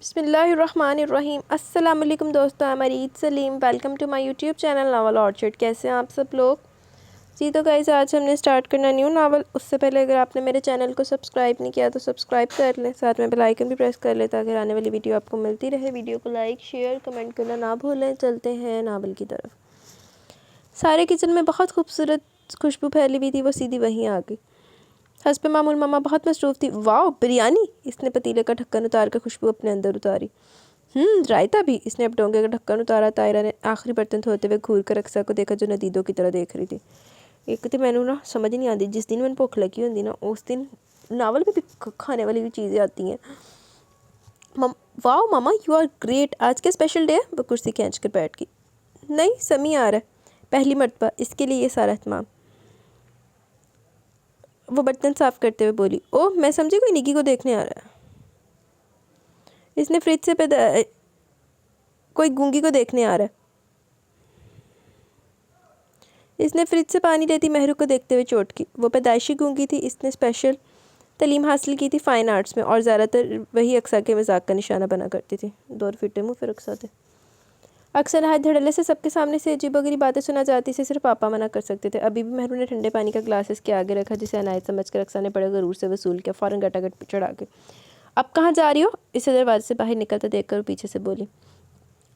بسم اللہ الرحمن الرحیم۔ السلام علیکم دوستو، I'm Eid Saleem. Welcome to my YouTube channel Novel Orchard. کیسے ہیں آپ سب لوگ؟ جی تو گائز، آج ہم نے سٹارٹ کرنا نیو ناول۔ اس سے پہلے اگر آپ نے میرے چینل کو سبسکرائب نہیں کیا تو سبسکرائب کر لیں، ساتھ میں بیل آئیکن بھی پریس کر لیں تاکہ آنے والی ویڈیو آپ کو ملتی رہے۔ ویڈیو کو لائک، شیئر، کمنٹ کرنا نہ بھولیں۔ چلتے ہیں ناول کی طرف۔ سارے کچن میں بہت خوبصورت خوشبو پھیلی ہوئی تھی، وہ سیدھی وہیں آ گئی۔ حسب معمول ماما بہت مصروف تھی۔ واو، بریانی! اس نے پتیلے کا ڈھکن اتار کر خوشبو اپنے اندر اتاری۔ رائتا بھی! اس نے اب ڈونگے کا ڈھکن اتارا۔ طاہرہ نے آخری برتن دھوتے ہوئے گھور کر اقصیٰ کو دیکھا جو ندیدوں کی طرح دیکھ رہی تھی۔ ایک تو میں نے سمجھ نہیں آتی، جس دن میں بھوک لگی ہوتی نا اس دن ناول میں بھی کھانے والی چیزیں آتی ہیں۔ واو ماما، یو آر گریٹ! آج کے اسپیشل ڈے ہے؟ وہ کرسی کھینچ کر بیٹھ گئی۔ نہیں، سمی آ رہا ہے، پہلی مرتبہ، اس کے لیے یہ سارا اہتمام۔ وہ برتن صاف کرتے ہوئے بولی۔ اوہ، میں سمجھی کوئی نکی کو دیکھنے آ رہا ہے۔ اس نے فریج سے کوئی گونگی کو دیکھنے آ رہا ہے۔ اس نے فریج سے پانی لیتی مہرو کو دیکھتے ہوئے چوٹ کی۔ وہ پیدائشی گونگی تھی۔ اس نے اسپیشل تعلیم حاصل کی تھی فائن آرٹس میں، اور زیادہ تر وہی اقصیٰ کے مذاق کا نشانہ بنا کرتی تھی۔ دور پھٹے منہ پھر اقصیٰ تھے۔ اکثر نہایت دھڑلے سے سب کے سامنے سے عجیب و غریب باتیں سنا جاتی سے صرف پاپا منع کر سکتے تھے۔ ابھی بھی مہرو نے ٹھنڈے پانی کا گلاس اس کے آگے رکھا جسے عنایت سمجھ کر اقصیٰ نے بڑے غرور سے وصول کیا۔ فوراً گٹا گٹ چڑھا کے اب کہاں جا رہی ہو؟ اسے دروازے سے باہر نکلتا دیکھ کر وہ پیچھے سے بولی۔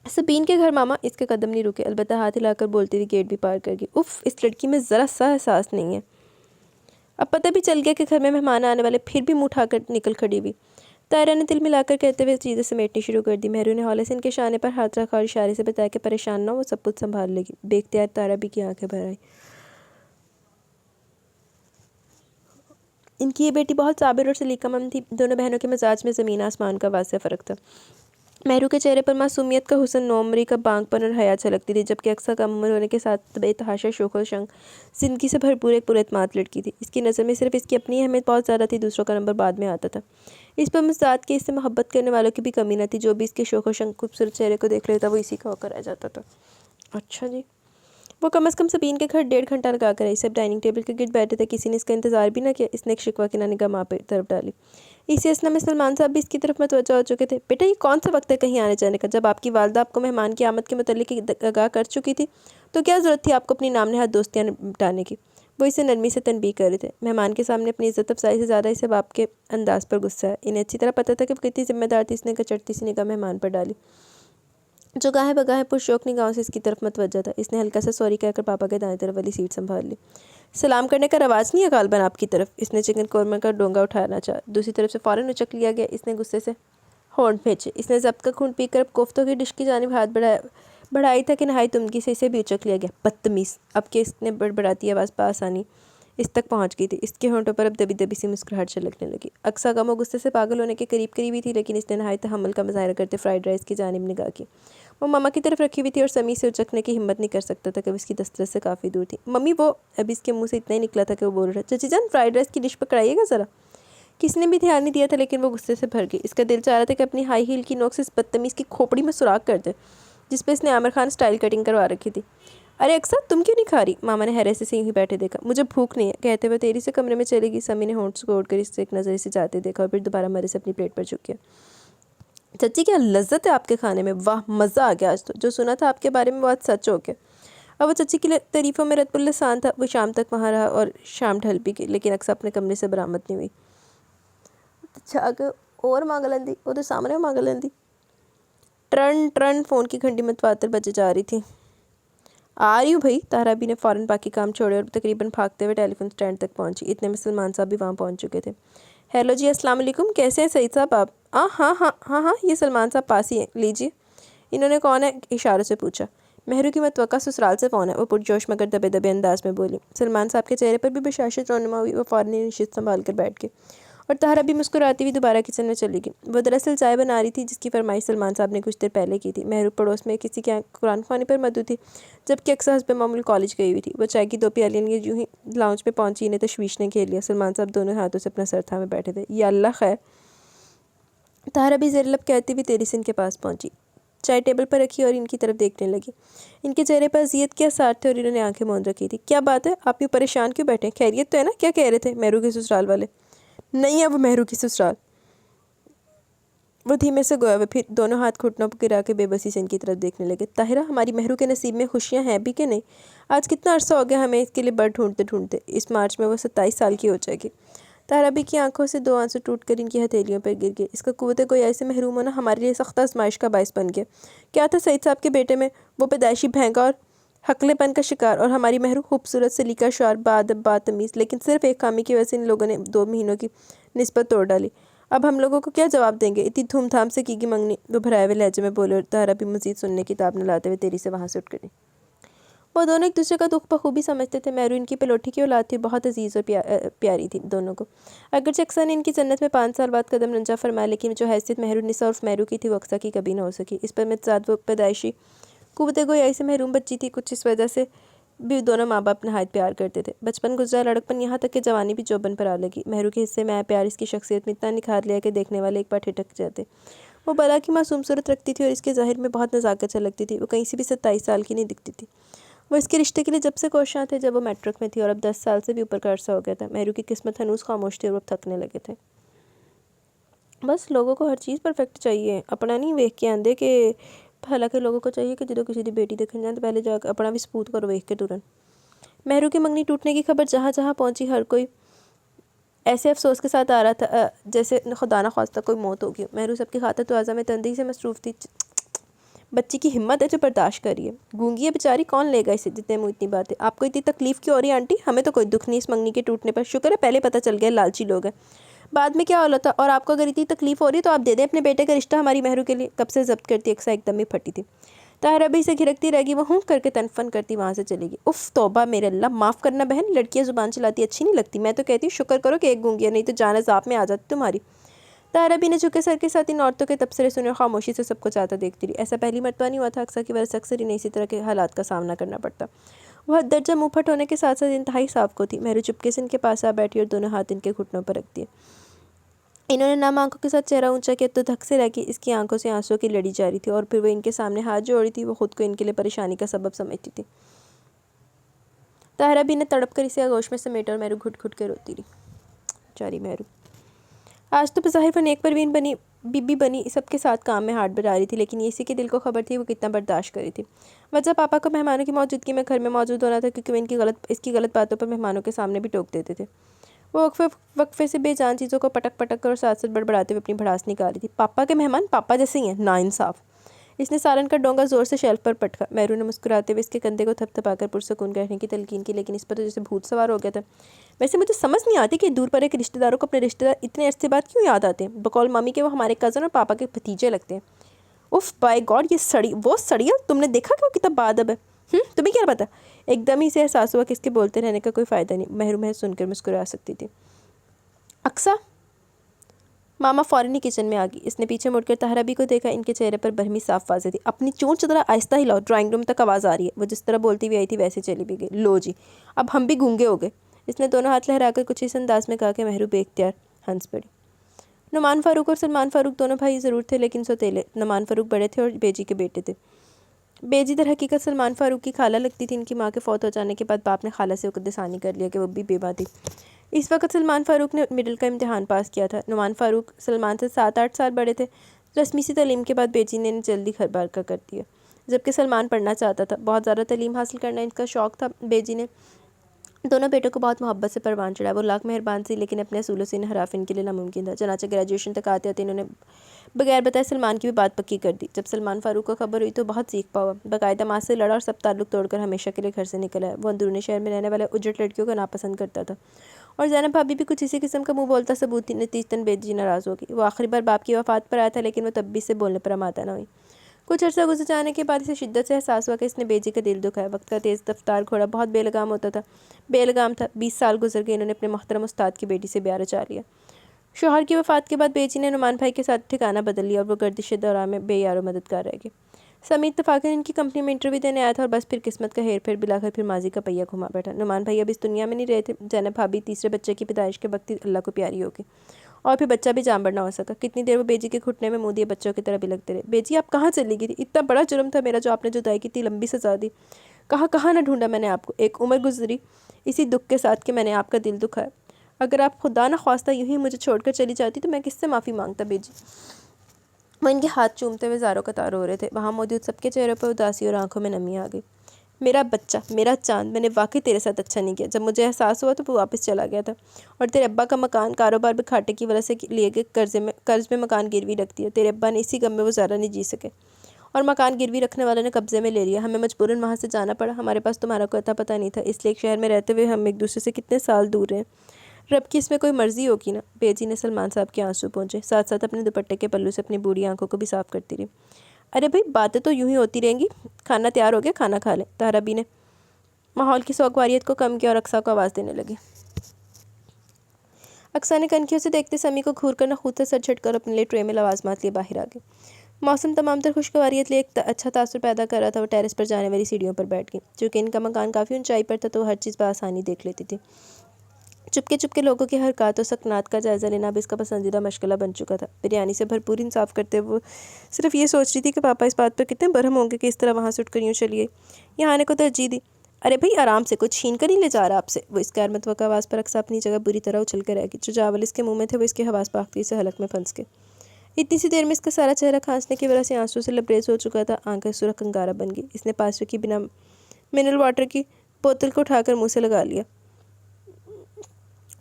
سبین کے گھر ماما۔ اس کے قدم نہیں رکے، البتہ ہاتھ ہلا کر بولتی ہوئی گیٹ بھی پار کر گئی۔ اف، اس لڑکی میں ذرا سا احساس نہیں ہے۔ اب پتہ بھی چل گیا کہ گھر میں مہمان آنے والے، پھر بھی منہ اٹھا کر نکل کھڑی ہوئی۔ طاہرہ نے دل ملا کر کہتے ہوئے چیزیں سمیٹنی شروع کر دی۔ مہرو نے ہولے سے ان کے شانے پر ہاتھ رکھا اور اشارے سے بتایا کہ پریشان نہ ہو، وہ سب کچھ سنبھال لے گی۔ بے اختیار طاہرہ بھی کی آنکھیں بھر آئیں۔ ان کی یہ بیٹی بہت صابر اور سلیقہ مند تھی۔ دونوں بہنوں کے مزاج میں زمین آسمان کا واضح فرق تھا۔ مہرو کے چہرے پر معصومیت کا حسن، نوعمری کا بانگ پن اور حیا چھلکتی تھی، جبکہ اقصیٰ کم عمر ہونے کے ساتھ بے تحاشا شوق و شنگ، زندگی سے بھرپور ایک پراعتماد لڑکی تھی۔ اس کی نظر میں صرف اس کی اپنی اہمیت بہت زیادہ تھی، دوسروں کا نمبر بعد میں آتا تھا۔ اس پر مزاج کے، اس سے محبت کرنے والوں کی بھی کمی نہ تھی۔ جو بھی اس کے شوق و شنگ خوبصورت چہرے کو دیکھ لیتا وہ اسی کا ہو کر رہ جاتا تھا۔ اچھا جی۔ وہ کم از کم سبین کے گھر 1.5 گھنٹہ لگا کر آئی۔ سب ڈائننگ ٹیبل کے گرد بیٹھے تھے، کسی نے اس کا انتظار بھی نہ کیا۔ اس نے ایک شکوہ کی نگاہ ماں پر طرف ڈالی۔ اسی اثنا میں سلمان صاحب بھی اس کی طرف متوجہ ہو چکے تھے۔ بیٹا، یہ کون سا وقت ہے کہیں آنے جانے کا؟ جب آپ کی والدہ آپ کو مہمان کی آمد کے متعلق آگاہ کر چکی تھی تو کیا ضرورت تھی آپ کو اپنی نام نہاد دوستیاں نپٹانے کی؟ وہ اسے نرمی سے تنبیہ کر رہے تھے۔ مہمان کے سامنے اپنی عزت افزائی سے زیادہ اسے باپ کے انداز پر غصہ ہے۔ انہیں اچھی طرح پتہ تھا کہ وہ کتنی ذمہ دار تھی۔ اس نے کچرتی سی نگاہ مہمان پر ڈالی جو گاہے بگاہے پرشوق نگاہوں سے اس کی طرف متوجہ تھا۔ اس نے ہلکا سا سوری کہہ کر پاپا کے دائیں طرف والی سیٹ سنبھال لی۔ سلام کرنے کا رواج نہیں ہے غالباً آپ کی طرف؟ اس نے چکن قورمہ کا ڈونگا اٹھانا چاہا، دوسری طرف سے فوراً اچک لیا گیا۔ اس نے غصے سے ہونٹ بھینچے۔ اس نے ضبط کا خون پی کر کوفتوں کی ڈش کی جانب ہاتھ بڑھائی تھا کہ نہایت عمدگی سے اسے بھی اچک لیا گیا۔ بدتمیز! اب کہ اس نے بڑبڑاتی آواز بآسانی اس تک پہنچ گئی تھی۔ اس کے ہونٹوں پر اب دبی دبی سی مسکراہٹ چھلکنے لگی۔ اقصیٰ غم و غصے سے پاگل ہونے کے قریب قریب ہی تھی، لیکن اس نے نہایت تحمل کا مظاہرہ کرتے فرائیڈ رائس کی جانب نگاہ کی۔ وہ ماما کی طرف رکھی ہوئی تھی اور سمی سے اچکنے کی ہمت نہیں کر سکتا تھا کہ وہ اس کی دسترس سے کافی دور تھی۔ ممی وہ… ابھی اس کے منہ سے اتنا ہی نکلا تھا کہ وہ بول رہا، چچی جان فرائیڈ رائس کی ڈش پکڑائیے گا ذرا۔ کسی نے بھی دھیان نہیں دیا تھا، لیکن وہ غصے سے بھر گئی۔ اس کا دل چاہ رہا تھا کہ اپنی ہائی ہیل کی نوک سے اس بدتمیز کی کھوپڑی میں سوراخ کر دے جس پہ اس نے عامر خان سٹائل کٹنگ کروا رکھی تھی۔ ارے اقصیٰ، تم کیوں نہیں کھا رہی؟ ماما نے حیرت سے یوں ہی بیٹھے دیکھا۔ مجھے بھوک نہیں ہے کہتے ہوئے تیزی سے کمرے میں چلے گی۔ سمی نے ہونٹ سکوڑ کر اس سے ایک نظر اسے جاتے دیکھا اور پھر دوبارہ مرے سے اپنی پلیٹ پر جھک گیا۔ چچی، کیا لذت ہے آپ کے کھانے میں! واہ، مزہ آ گیا آج تو! جو سنا تھا آپ کے بارے میں بہت سچ ہو گیا۔ اب وہ چچی کی تعریفوں میں رت اللسان تھا۔ وہ شام تک وہاں رہا اور شام ڈھل بھی گئی، لیکن اقصیٰ اپنے کمرے سے برآمد نہیں ہوئی۔ جھاگ اور مانگ لیندی، وہ تو سامنے مانگ لیندی۔ ٹرن ٹرن فون کی گھنٹی متواتر بجے جا رہی تھی۔ آ رہی ہوں بھائی۔ طاہرہ بھی نے فوراً باقی کام چھوڑے اور تقریباً بھاگتے ہوئے ٹیلی فون سٹینڈ تک پہنچی۔ اتنے میں سلمان صاحب بھی وہاں پہنچ چکے تھے۔ ہیلو جی، السلام علیکم، کیسے ہیں سعید صاحب آپ؟ ہاں ہاں ہاں ہاں ہاں، یہ سلمان صاحب پاس ہی ہیں، لیجیے۔ انہوں نے کون ہے؟ اشاروں سے پوچھا۔ مہرو کی متوقع سسرال سے فون ہے، وہ پرجوش مگر دبے دبے انداز میں بولی۔ سلمان صاحب کے چہرے پر بھی بشاشت رونما ہوئی۔ وہ فوراً نشست سنبھال کر بیٹھ گئے اور طاہرہ بھی مسکراتی ہوئی دوبارہ کچن میں چلی گئی۔ وہ دراصل چائے بنا رہی تھی جس کی فرمائش سلمان صاحب نے کچھ دیر پہلے کی تھی۔ مہرو پڑوس میں کسی کے قرآن خوانی پر مدعو تھی، جبکہ اقصیٰ حسب معمول کالج گئی ہوئی تھی۔ وہ چائے کی 2 پیالیاں لیے یوں ہی لاؤنج میں پہنچی، انہیں تشویش نے گھیر لیا۔ سلمان صاحب دونوں ہاتھوں سے اپنا سر تھامے بیٹھے تھے۔ یا اللہ خیر! طاہرہ بھی زیر لب کہتی ہوئی تیزی سے ان کے پاس پہنچی، چائے ٹیبل پر رکھی اور ان کی طرف دیکھنے لگی۔ ان کے چہرے پر اذیت کے آثار تھے اور انہوں نے آنکھیں موند رکھی تھی۔ کیا بات ہے؟ آپ یوں پریشان کیوں بیٹھے ہیں؟ خیریت تو ہے نا؟ کیا کہہ رہے تھے؟ مہرو کے سسرال والے؟ نہیں ہے وہ مہرو کی سسرال، وہ دھیمے سے گویا، وہ پھر دونوں ہاتھ گھٹنوں پر گرا کے بے بسی سے ان کی طرف دیکھنے لگے۔ طاہرہ، ہماری مہرو کے نصیب میں خوشیاں ہیں بھی کہ نہیں؟ آج کتنا عرصہ ہو گیا ہمیں اس کے لیے بڑھ ڈھونڈتے ڈھونڈتے۔ اس مارچ میں وہ 27 سال کی ہو جائے گی۔ طاہرہ بھی کی آنکھوں سے 2 آنسو ٹوٹ کر ان کی ہتھیلیوں پر گر گئے۔ اس کا قوت گویائی سے محروم ہونا ہمارے لیے سخت آزمائش کا باعث بن گیا۔ کیا تھا سعید صاحب کے بیٹے میں؟ وہ پیدائشی بھینگا اور حقلے پن کا شکار، اور ہماری مہرو خوبصورت، سلیقہ شعور، باادب، باتمیز، لیکن صرف ایک خامی کی وجہ سے ان لوگوں نے 2 مہینوں کی نسبت توڑ ڈالی۔ اب ہم لوگوں کو کیا جواب دیں گے؟ اتنی دھوم دھام سے کی گئی منگنی، وہ بھرائے ہوئے لہجے میں بولے، اور طاہرہ بھی مزید سننے کی تاب نہ لاتے ہوئے تیزی سے وہاں سے اٹھ گئی۔ وہ دونوں ایک دوسرے کا دکھ بخوبی سمجھتے تھے۔ مہرو ان کی پلوٹھی کی اولاد تھی، بہت عزیز اور پیاری تھی دونوں کو۔ اگرچہ اقصیٰ نے ان کی جنت میں 5 سال بعد قدم رنجہ فرمایا، لیکن جو حیثیت مہرو نساء عرف مہرو کی تھی وہ اقصیٰ کی کبھی نہ ہو سکی۔ اس پر متضاد وہ پیدائشی قوت گویائی سے محروم بچی تھی۔ کچھ اس وجہ سے بھی دونوں ماں باپ نہایت پیار کرتے تھے۔ بچپن گزرا، لڑکپن، یہاں تک کہ جوانی بھی جوبن پر آ لگی۔ مہرو کے حصے میں آیا پیار اس کی شخصیت میں اتنا نکھار لیا کہ دیکھنے والے ایک بار ٹھٹک جاتے۔ وہ بلا کی معصوم صورت رکھتی تھی اور اس کے ظاہر میں بہت نزاکت جھلکتی تھی۔ وہ کہیں سے بھی 27 سال کی نہیں دکھتی تھی۔ وہ اس کے رشتے کے لیے جب سے کوشاں تھے جب وہ میٹرک میں تھی، اور اب 10 سال سے بھی اوپر کا عرصہ ہو گیا تھا۔ مہرو کی قسمت ہنوز خاموش تھی اور وہ اب تھکنے لگے تھے۔ بس لوگوں کو ہر چیز پرفیکٹ چاہیے، اپنا نہیں ویکھ کے آندے کہ حالانکہ لوگوں کو چاہیے کہ جدو کسی دی بیٹی دیکھن جائیں تو پہلے جا کے اپنا بھی ثبوت کرو ویکھ کے ترن۔ مہرو کی منگنی ٹوٹنے کی خبر جہاں جہاں پہنچی، ہر کوئی ایسے افسوس کے ساتھ آ رہا تھا جیسے خدا نہ خواستہ کوئی موت ہوگی۔ مہرو سب کی خاطر توازہ میں تندی سے مصروف تھی۔ بچی کی ہمت ہے جو برداشت کر رہی ہے۔ گونگی ہے بیچاری، کون لے گا اسے؟ جتنے منہ اتنی باتیں۔ آپ کو اتنی تکلیف کیوں ہو رہی ہے آنٹی؟ ہمیں تو کوئی دکھ نہیں اس منگنی کے ٹوٹنے پر، شکر ہے پہلے پتہ چل گیا، لالچی لوگ ہیں۔ بعد میں کیا ہوتا؟ اور آپ کو اگر اتنی تکلیف ہو رہی ہے تو آپ دے دیں اپنے بیٹے کا رشتہ ہماری مہرو کے لیے۔ کب سے ضبط کرتی اقصیٰ ایک دم ہی پھٹی تھی۔ طاہرہ بھی اسے گھرکتی رہ گی، وہ ہوں کر کے تنفن کرتی وہاں سے چلے گی۔ اف توبہ میرے اللہ، معاف کرنا بہن، لڑکیاں زبان چلاتی اچھی نہیں لگتی۔ میں تو کہتی ہوں شکر کرو کہ ایک گونگی ہے، نہیں تو جان عذاب میں آ جاتی تمہاری۔ طاہرہ بھی نے جھکے سر کے ساتھ ان عورتوں کے تبصرے سنے اور خاموشی سے سب کو چاہتا دیکھتی رہی۔ ایسا پہلی مرتبہ نہیں ہوا تھا اقصیٰ کی وجہ سے اکثر انہیں اسی طرح کے حالات کا سامنا کرنا پڑتا۔ وہ حد درجہ منہ پھٹ ہونے کے ساتھ ساتھ انتہائی صاف کو تھی۔ مہرو چپکے سے ان کے پاس آ بیٹھی اور دونوں ہاتھ ان کے گھٹنوں پر رکھ دیے۔ انہوں نے نم آنکھوں کے ساتھ چہرہ اونچا کیا تو دھک سے رہ گئی۔ اس کی آنکھوں سے آنسوں کی لڑی جاری تھی، اور پھر وہ ان کے سامنے ہاتھ جوڑی تھی۔ وہ خود کو ان کے لیے پریشانی کا سبب سمجھتی تھی۔ طاہرہ بھی نے تڑپ کر اسے آغوش میں سمیٹا اور مہرو گھٹ گھٹ کے روتی رہی۔ چاری مہرو آج تو بظاہر وہ نیک پروین بی بنی سب کے ساتھ کام میں ہاتھ بٹا رہی تھی، لیکن یہ اسی کے دل کو خبر تھی وہ کتنا برداشت کری تھی۔ وجہ پاپا کو مہمانوں کی موجودگی میں گھر میں موجود ہونا تھا، کیونکہ وہ اس کی غلط باتوں پر مہمانوں کے سامنے بھی ٹوک دیتے تھے۔ وہ وقفے سے بے جان چیزوں کو پٹک پٹک کر اور ساتھ ساتھ بڑبڑاتے ہوئے اپنی بھڑاس نکال رہی تھی۔ پاپا کے مہمان پاپا جیسے ہی ہیں، ناانصاف۔ اس نے سالن کا ڈونگا زور سے شیلف پر پٹکا۔ مہرو نے مسکراتے ہوئے اس کے کندھے کو تھپ تھپا کر پرسکون کہنے کی تلقین کی، لیکن اس پر تو جیسے بھوت سوار ہو گیا تھا۔ ویسے مجھے سمجھ نہیں آتی کہ دور پر ایک رشتہ داروں کو اپنے رشتہ دار اتنے عرصے بعد کیوں یاد آتے ہیں؟ بقول مامی کے وہ ہمارے کزن اور پاپا کے بھتیجے لگتے ہیں۔ اف بائی گاڈ، یہ وہ سڑیا، تم نے دیکھا کہ وہ کتنا باادب ہے؟ تمہیں کیا پتا؟ ایک دم ہی سے احساس ہوا کہ اس کے بولتے رہنے کا کوئی فائدہ نہیں۔ مہرو محض سن کر مسکرا سکتی تھی۔ اقصیٰ، ماما فوراً ہی کچن میں آ گئی۔ اس نے پیچھے مڑ کر طاہرہ بھی کو دیکھا۔ ان کے چہرے پر برہمی صاف واضح تھی۔ اپنی چونچ ذرا آہستہ ہلاؤ، ڈرائنگ روم تک آواز آ رہی ہے۔ وہ جس طرح بولتی ہوئی آئی تھی ویسے چلی بھی گئی۔ لو جی، اب ہم بھی گونگے ہو گئے۔ اس نے دونوں ہاتھ لہرا کر کچھ اس انداز میں کہا کہ مہرو بے اختیار ہنس پڑی۔ نعمان فاروق اور سلمان فاروق دونوں بھائی ضرور تھے، لیکن سوتیلے۔ نعمان فاروق بڑے تھے اور بیجی کے بیٹے تھے۔ بیجی در حقیقت سلمان فاروق کی خالہ لگتی تھی۔ ان کی ماں کے فوت ہو جانے کے بعد باپ نے خالہ سے عقد ثانی کر لیا کہ وہ بھی بیوہ تھی۔ اس وقت سلمان فاروق نے مڈل کا امتحان پاس کیا تھا۔ نعمان فاروق سلمان سے 7-8 سال بڑے تھے۔ رسمی سی تعلیم کے بعد بیجی نے انہیں جلدی گھر بار کا کر دیا، جبکہ سلمان پڑھنا چاہتا تھا۔ بہت زیادہ تعلیم حاصل کرنا ان کا شوق تھا۔ بیجی نے دونوں بیٹوں کو بہت محبت سے پروان چڑھایا۔ وہ لاکھ مہربان سی، لیکن اپنے اصولوں سے انحراف ان کے لیے ناممکن تھا۔ چنانچہ گریجویشن تک آتے آتے انہوں نے بغیر بتائے سلمان کی بھی بات پکی کر دی۔ جب سلمان فاروق کو خبر ہوئی تو بہت سیکھ پاوا، باقاعدہ ماں سے لڑا اور سب تعلق توڑ کر ہمیشہ کے لیے گھر سے نکل آیا۔ وہ اندرونی شہر میں رہنے والے اجڑ لڑکیوں کو ناپسند کرتا تھا، اور زینب بھابی بھی کچھ اسی قسم کا منہ بولتا ثبوت تھی۔ نتیجتاً بیجی ناراض ہو گئی۔ وہ آخری بار باپ کی وفات پر آیا تھا، لیکن وہ تب بھی اسے بولنے پر آمادہ نہ ہوئی۔ کچھ عرصہ گزر جانے کے بعد اسے شدت سے احساس ہوا کہ اس نے بیجی کا دل دکھایا۔ وقت کا تیز رفتار گھوڑا بہت بے لگام ہوتا تھا، بے لگام تھا۔ 20 سال گزر گئے۔ انہوں نے اپنے محترم استاد کی بیٹی سے بیاہ رچا لیا۔ شوہر کی وفات کے بعد بیجی نے نعمان بھائی کے ساتھ ٹھکانہ بدل لیا، اور وہ گردش دورہ میں بے یار و مددگار رہ گئے۔ سمیع اتفاقاً ان کی کمپنی میں انٹرویو دینے آیا تھا، اور بس پھر قسمت کا ہیر پھیر، بلاخر پھر ماضی کا پہیہ گھما بیٹھا۔ نعمان بھائی اب اس دنیا میں نہیں رہے تھے۔ زینب بھابی تیسرے بچے کی پیدائش کے وقت ہی اللہ کو پیاری ہو گئی، اور پھر بچہ بھی جانبر نہ ہو سکا۔ کتنی دیر وہ بیجی کے گھٹنے میں منہ دیے بچوں کی طرح بھی لگتے رہے۔ بیجی آپ کہاں چلی گئی تھی؟ اتنا بڑا جرم تھا میرا جو آپ نے جدائی کی اتنی لمبی سزا دی۔ کہاں کہاں نہ ڈھونڈا میں نے آپ کو۔ ایک عمر گزری اسی دکھ کے ساتھ کہ میں نے آپ کا دل دکھایا۔ اگر آپ خدا نہ خواستہ یوں ہی مجھے چھوڑ کر چلی جاتی تو میں کس سے معافی مانگتا بیجی؟ وہ ان کے ہاتھ چومتے ہوئے زاروں قطار ہو رہے تھے۔ وہاں موجود سب کے چہروں پر اداسی اور آنکھوں میں نمی آ گئی۔ میرا بچہ، میرا چاند، میں نے واقعی تیرے ساتھ اچھا نہیں کیا۔ جب مجھے احساس ہوا تو وہ واپس چلا گیا تھا، اور تیرے ابا کا مکان کاروبار میں گھاٹے کی وجہ سے لیے گئے قرض میں مکان گروی رکھ دیا۔ تیرے ابا نے اسی غم میں وہ ذرا نہیں جی سکے، اور مکان گروی رکھنے والوں نے قبضے میں لے لیا۔ ہمیں مجبوراً وہاں سے جانا پڑا۔ ہمارے پاس تمہارا کوئی اتا پتہ نہیں تھا، اس لیے ایک شہر میں رہتے ہوئے ہم ایک دوسرے سے کتنے سال دور رہے۔ رب کی اس میں کوئی مرضی ہوگی نا۔ بیجی نے سلمان صاحب کے آنسو پہنچے، ساتھ ساتھ اپنے دوپٹے کے پلو سے اپنی بوڑھی آنکھوں کو بھی صاف کرتی رہی۔ ارے بھائی، باتیں تو یوں ہی ہوتی رہیں گی۔ کھانا تیار ہو گیا، کھانا کھا لیں۔ طاہرہ بی نے ماحول کی سوگواریت کو کم کیا اور اقصیٰ کو آواز دینے لگی۔ اقصیٰ نے کنکھیوں سے دیکھتے سمی کو گھور کر نخوت سے سر جھٹ کر اپنے لیے ٹرے میں لوازمات لیے باہر آ گئی۔ موسم تمام تر خوشگواریت لیے ایک اچھا تاثر پیدا کر رہا تھا۔ وہ ٹیرس پر جانے والی سیڑھیوں پر بیٹھ گئی۔ چونکہ ان کا مکان کافی اونچائی پر تھا تو وہ ہر چیز بآسانی دیکھ لیتی تھی۔ چپکے لوگوں کی حرکات و سکنات کا جائزہ لینا اب اس کا پسندیدہ مشغلہ بن چکا تھا۔ بریانی سے بھرپور انصاف کرتے وہ صرف یہ سوچ رہی تھی کہ پاپا اس بات پر کتنے برہم ہوں گے کہ اس طرح وہاں سے اٹھ کر یوں چلی گئی۔ یہاں آنے کو ترجیح دی۔ ارے بھائی آرام سے، کچھ چھین کر نہیں لے جا رہا آپ سے۔ وہ اس غیر متوقع آواز پر اقصیٰ اپنی جگہ بری طرح اچھل کر رہ گئی۔ جو چاول اس کے منہ میں تھے وہ اس کے حواس باختگی سے حلق میں پھنس گئے۔ اتنی سی دیر میں اس کا سارا چہرہ کھانسنے کی وجہ سے آنسو سے لبریز ہو چکا تھا۔ آنکھیں سرخ انگارہ بن گئی۔ اس نے پاس رکھی بنا منرل واٹر کی بوتل کو اٹھا کر منہ سے لگا لیا۔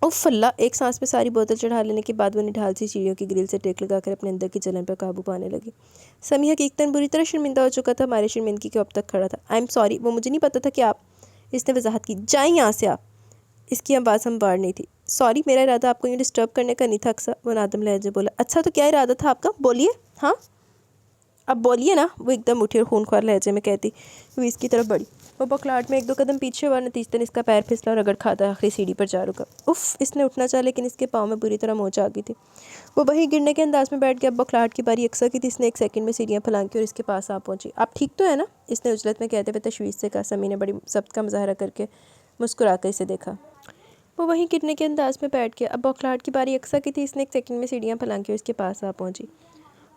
اف اللہ! ایک سانس میں ساری بوتل چڑھا لینے کے بعد وہ نڈھال سی سیڑھیوں کی گرل سے ٹیک لگا کر اپنے اندر کی جلن پر قابو پانے لگی۔ سمی حقیقتاً بری طرح شرمندہ ہو چکا تھا۔ ہماری شرمندگی کے اب تک کھڑا تھا۔ آئی ایم سوری، وہ مجھے نہیں پتا تھا کہ آپ… اس نے وضاحت کی۔ جائیں یہاں سے آپ! اس کی آواز ہموار نہیں تھی۔ سوری، میرا ارادہ آپ کو یوں ڈسٹرب کرنے کا نہیں تھا اقصیٰ، وہ نادم لہجے بولا۔ اچھا تو کیا ارادہ تھا آپ کا؟ بولیے۔ ہاں اب بولیے نا، وہ ایک دم اٹھی اور خونخوار لہجے میں کہتی ہوئی اس کی طرف بڑھی۔ وہ بوکھلاہٹ میں ایک دو قدم پیچھے ہوا، نتیجتاً اس کا پیر پھسلا اور رگڑ کھاتا آخری سیڑھی پر جا رکا۔ اف! اس نے اٹھنا چاہا لیکن اس کے پاؤں میں بری طرح موچ آ گئی تھی۔ وہ وہیں گرنے کے انداز میں بیٹھ گیا۔ اب بوکھلاہٹ کی باری اقصیٰ کی تھی۔ اس نے ایک سیکنڈ میں سیڑھیاں پھلانگ کی اور اس کے پاس آ پہنچی۔ آپ ٹھیک تو ہے نا؟ اس نے عجلت میں کہتے ہوئے تشویش سے کہا۔ سمی نے بڑی ضبط کا مظاہرہ کر کے مسکرا کر اسے دیکھا۔ وہ وہیں گرنے کے انداز میں بیٹھ گیا۔ اب بوکھلاہٹ کی باری اقصیٰ کی تھی۔ اس نے ایک سیکنڈ میں سیڑھیاں پھلانگ کی اور اس کے پاس آ پہنچی۔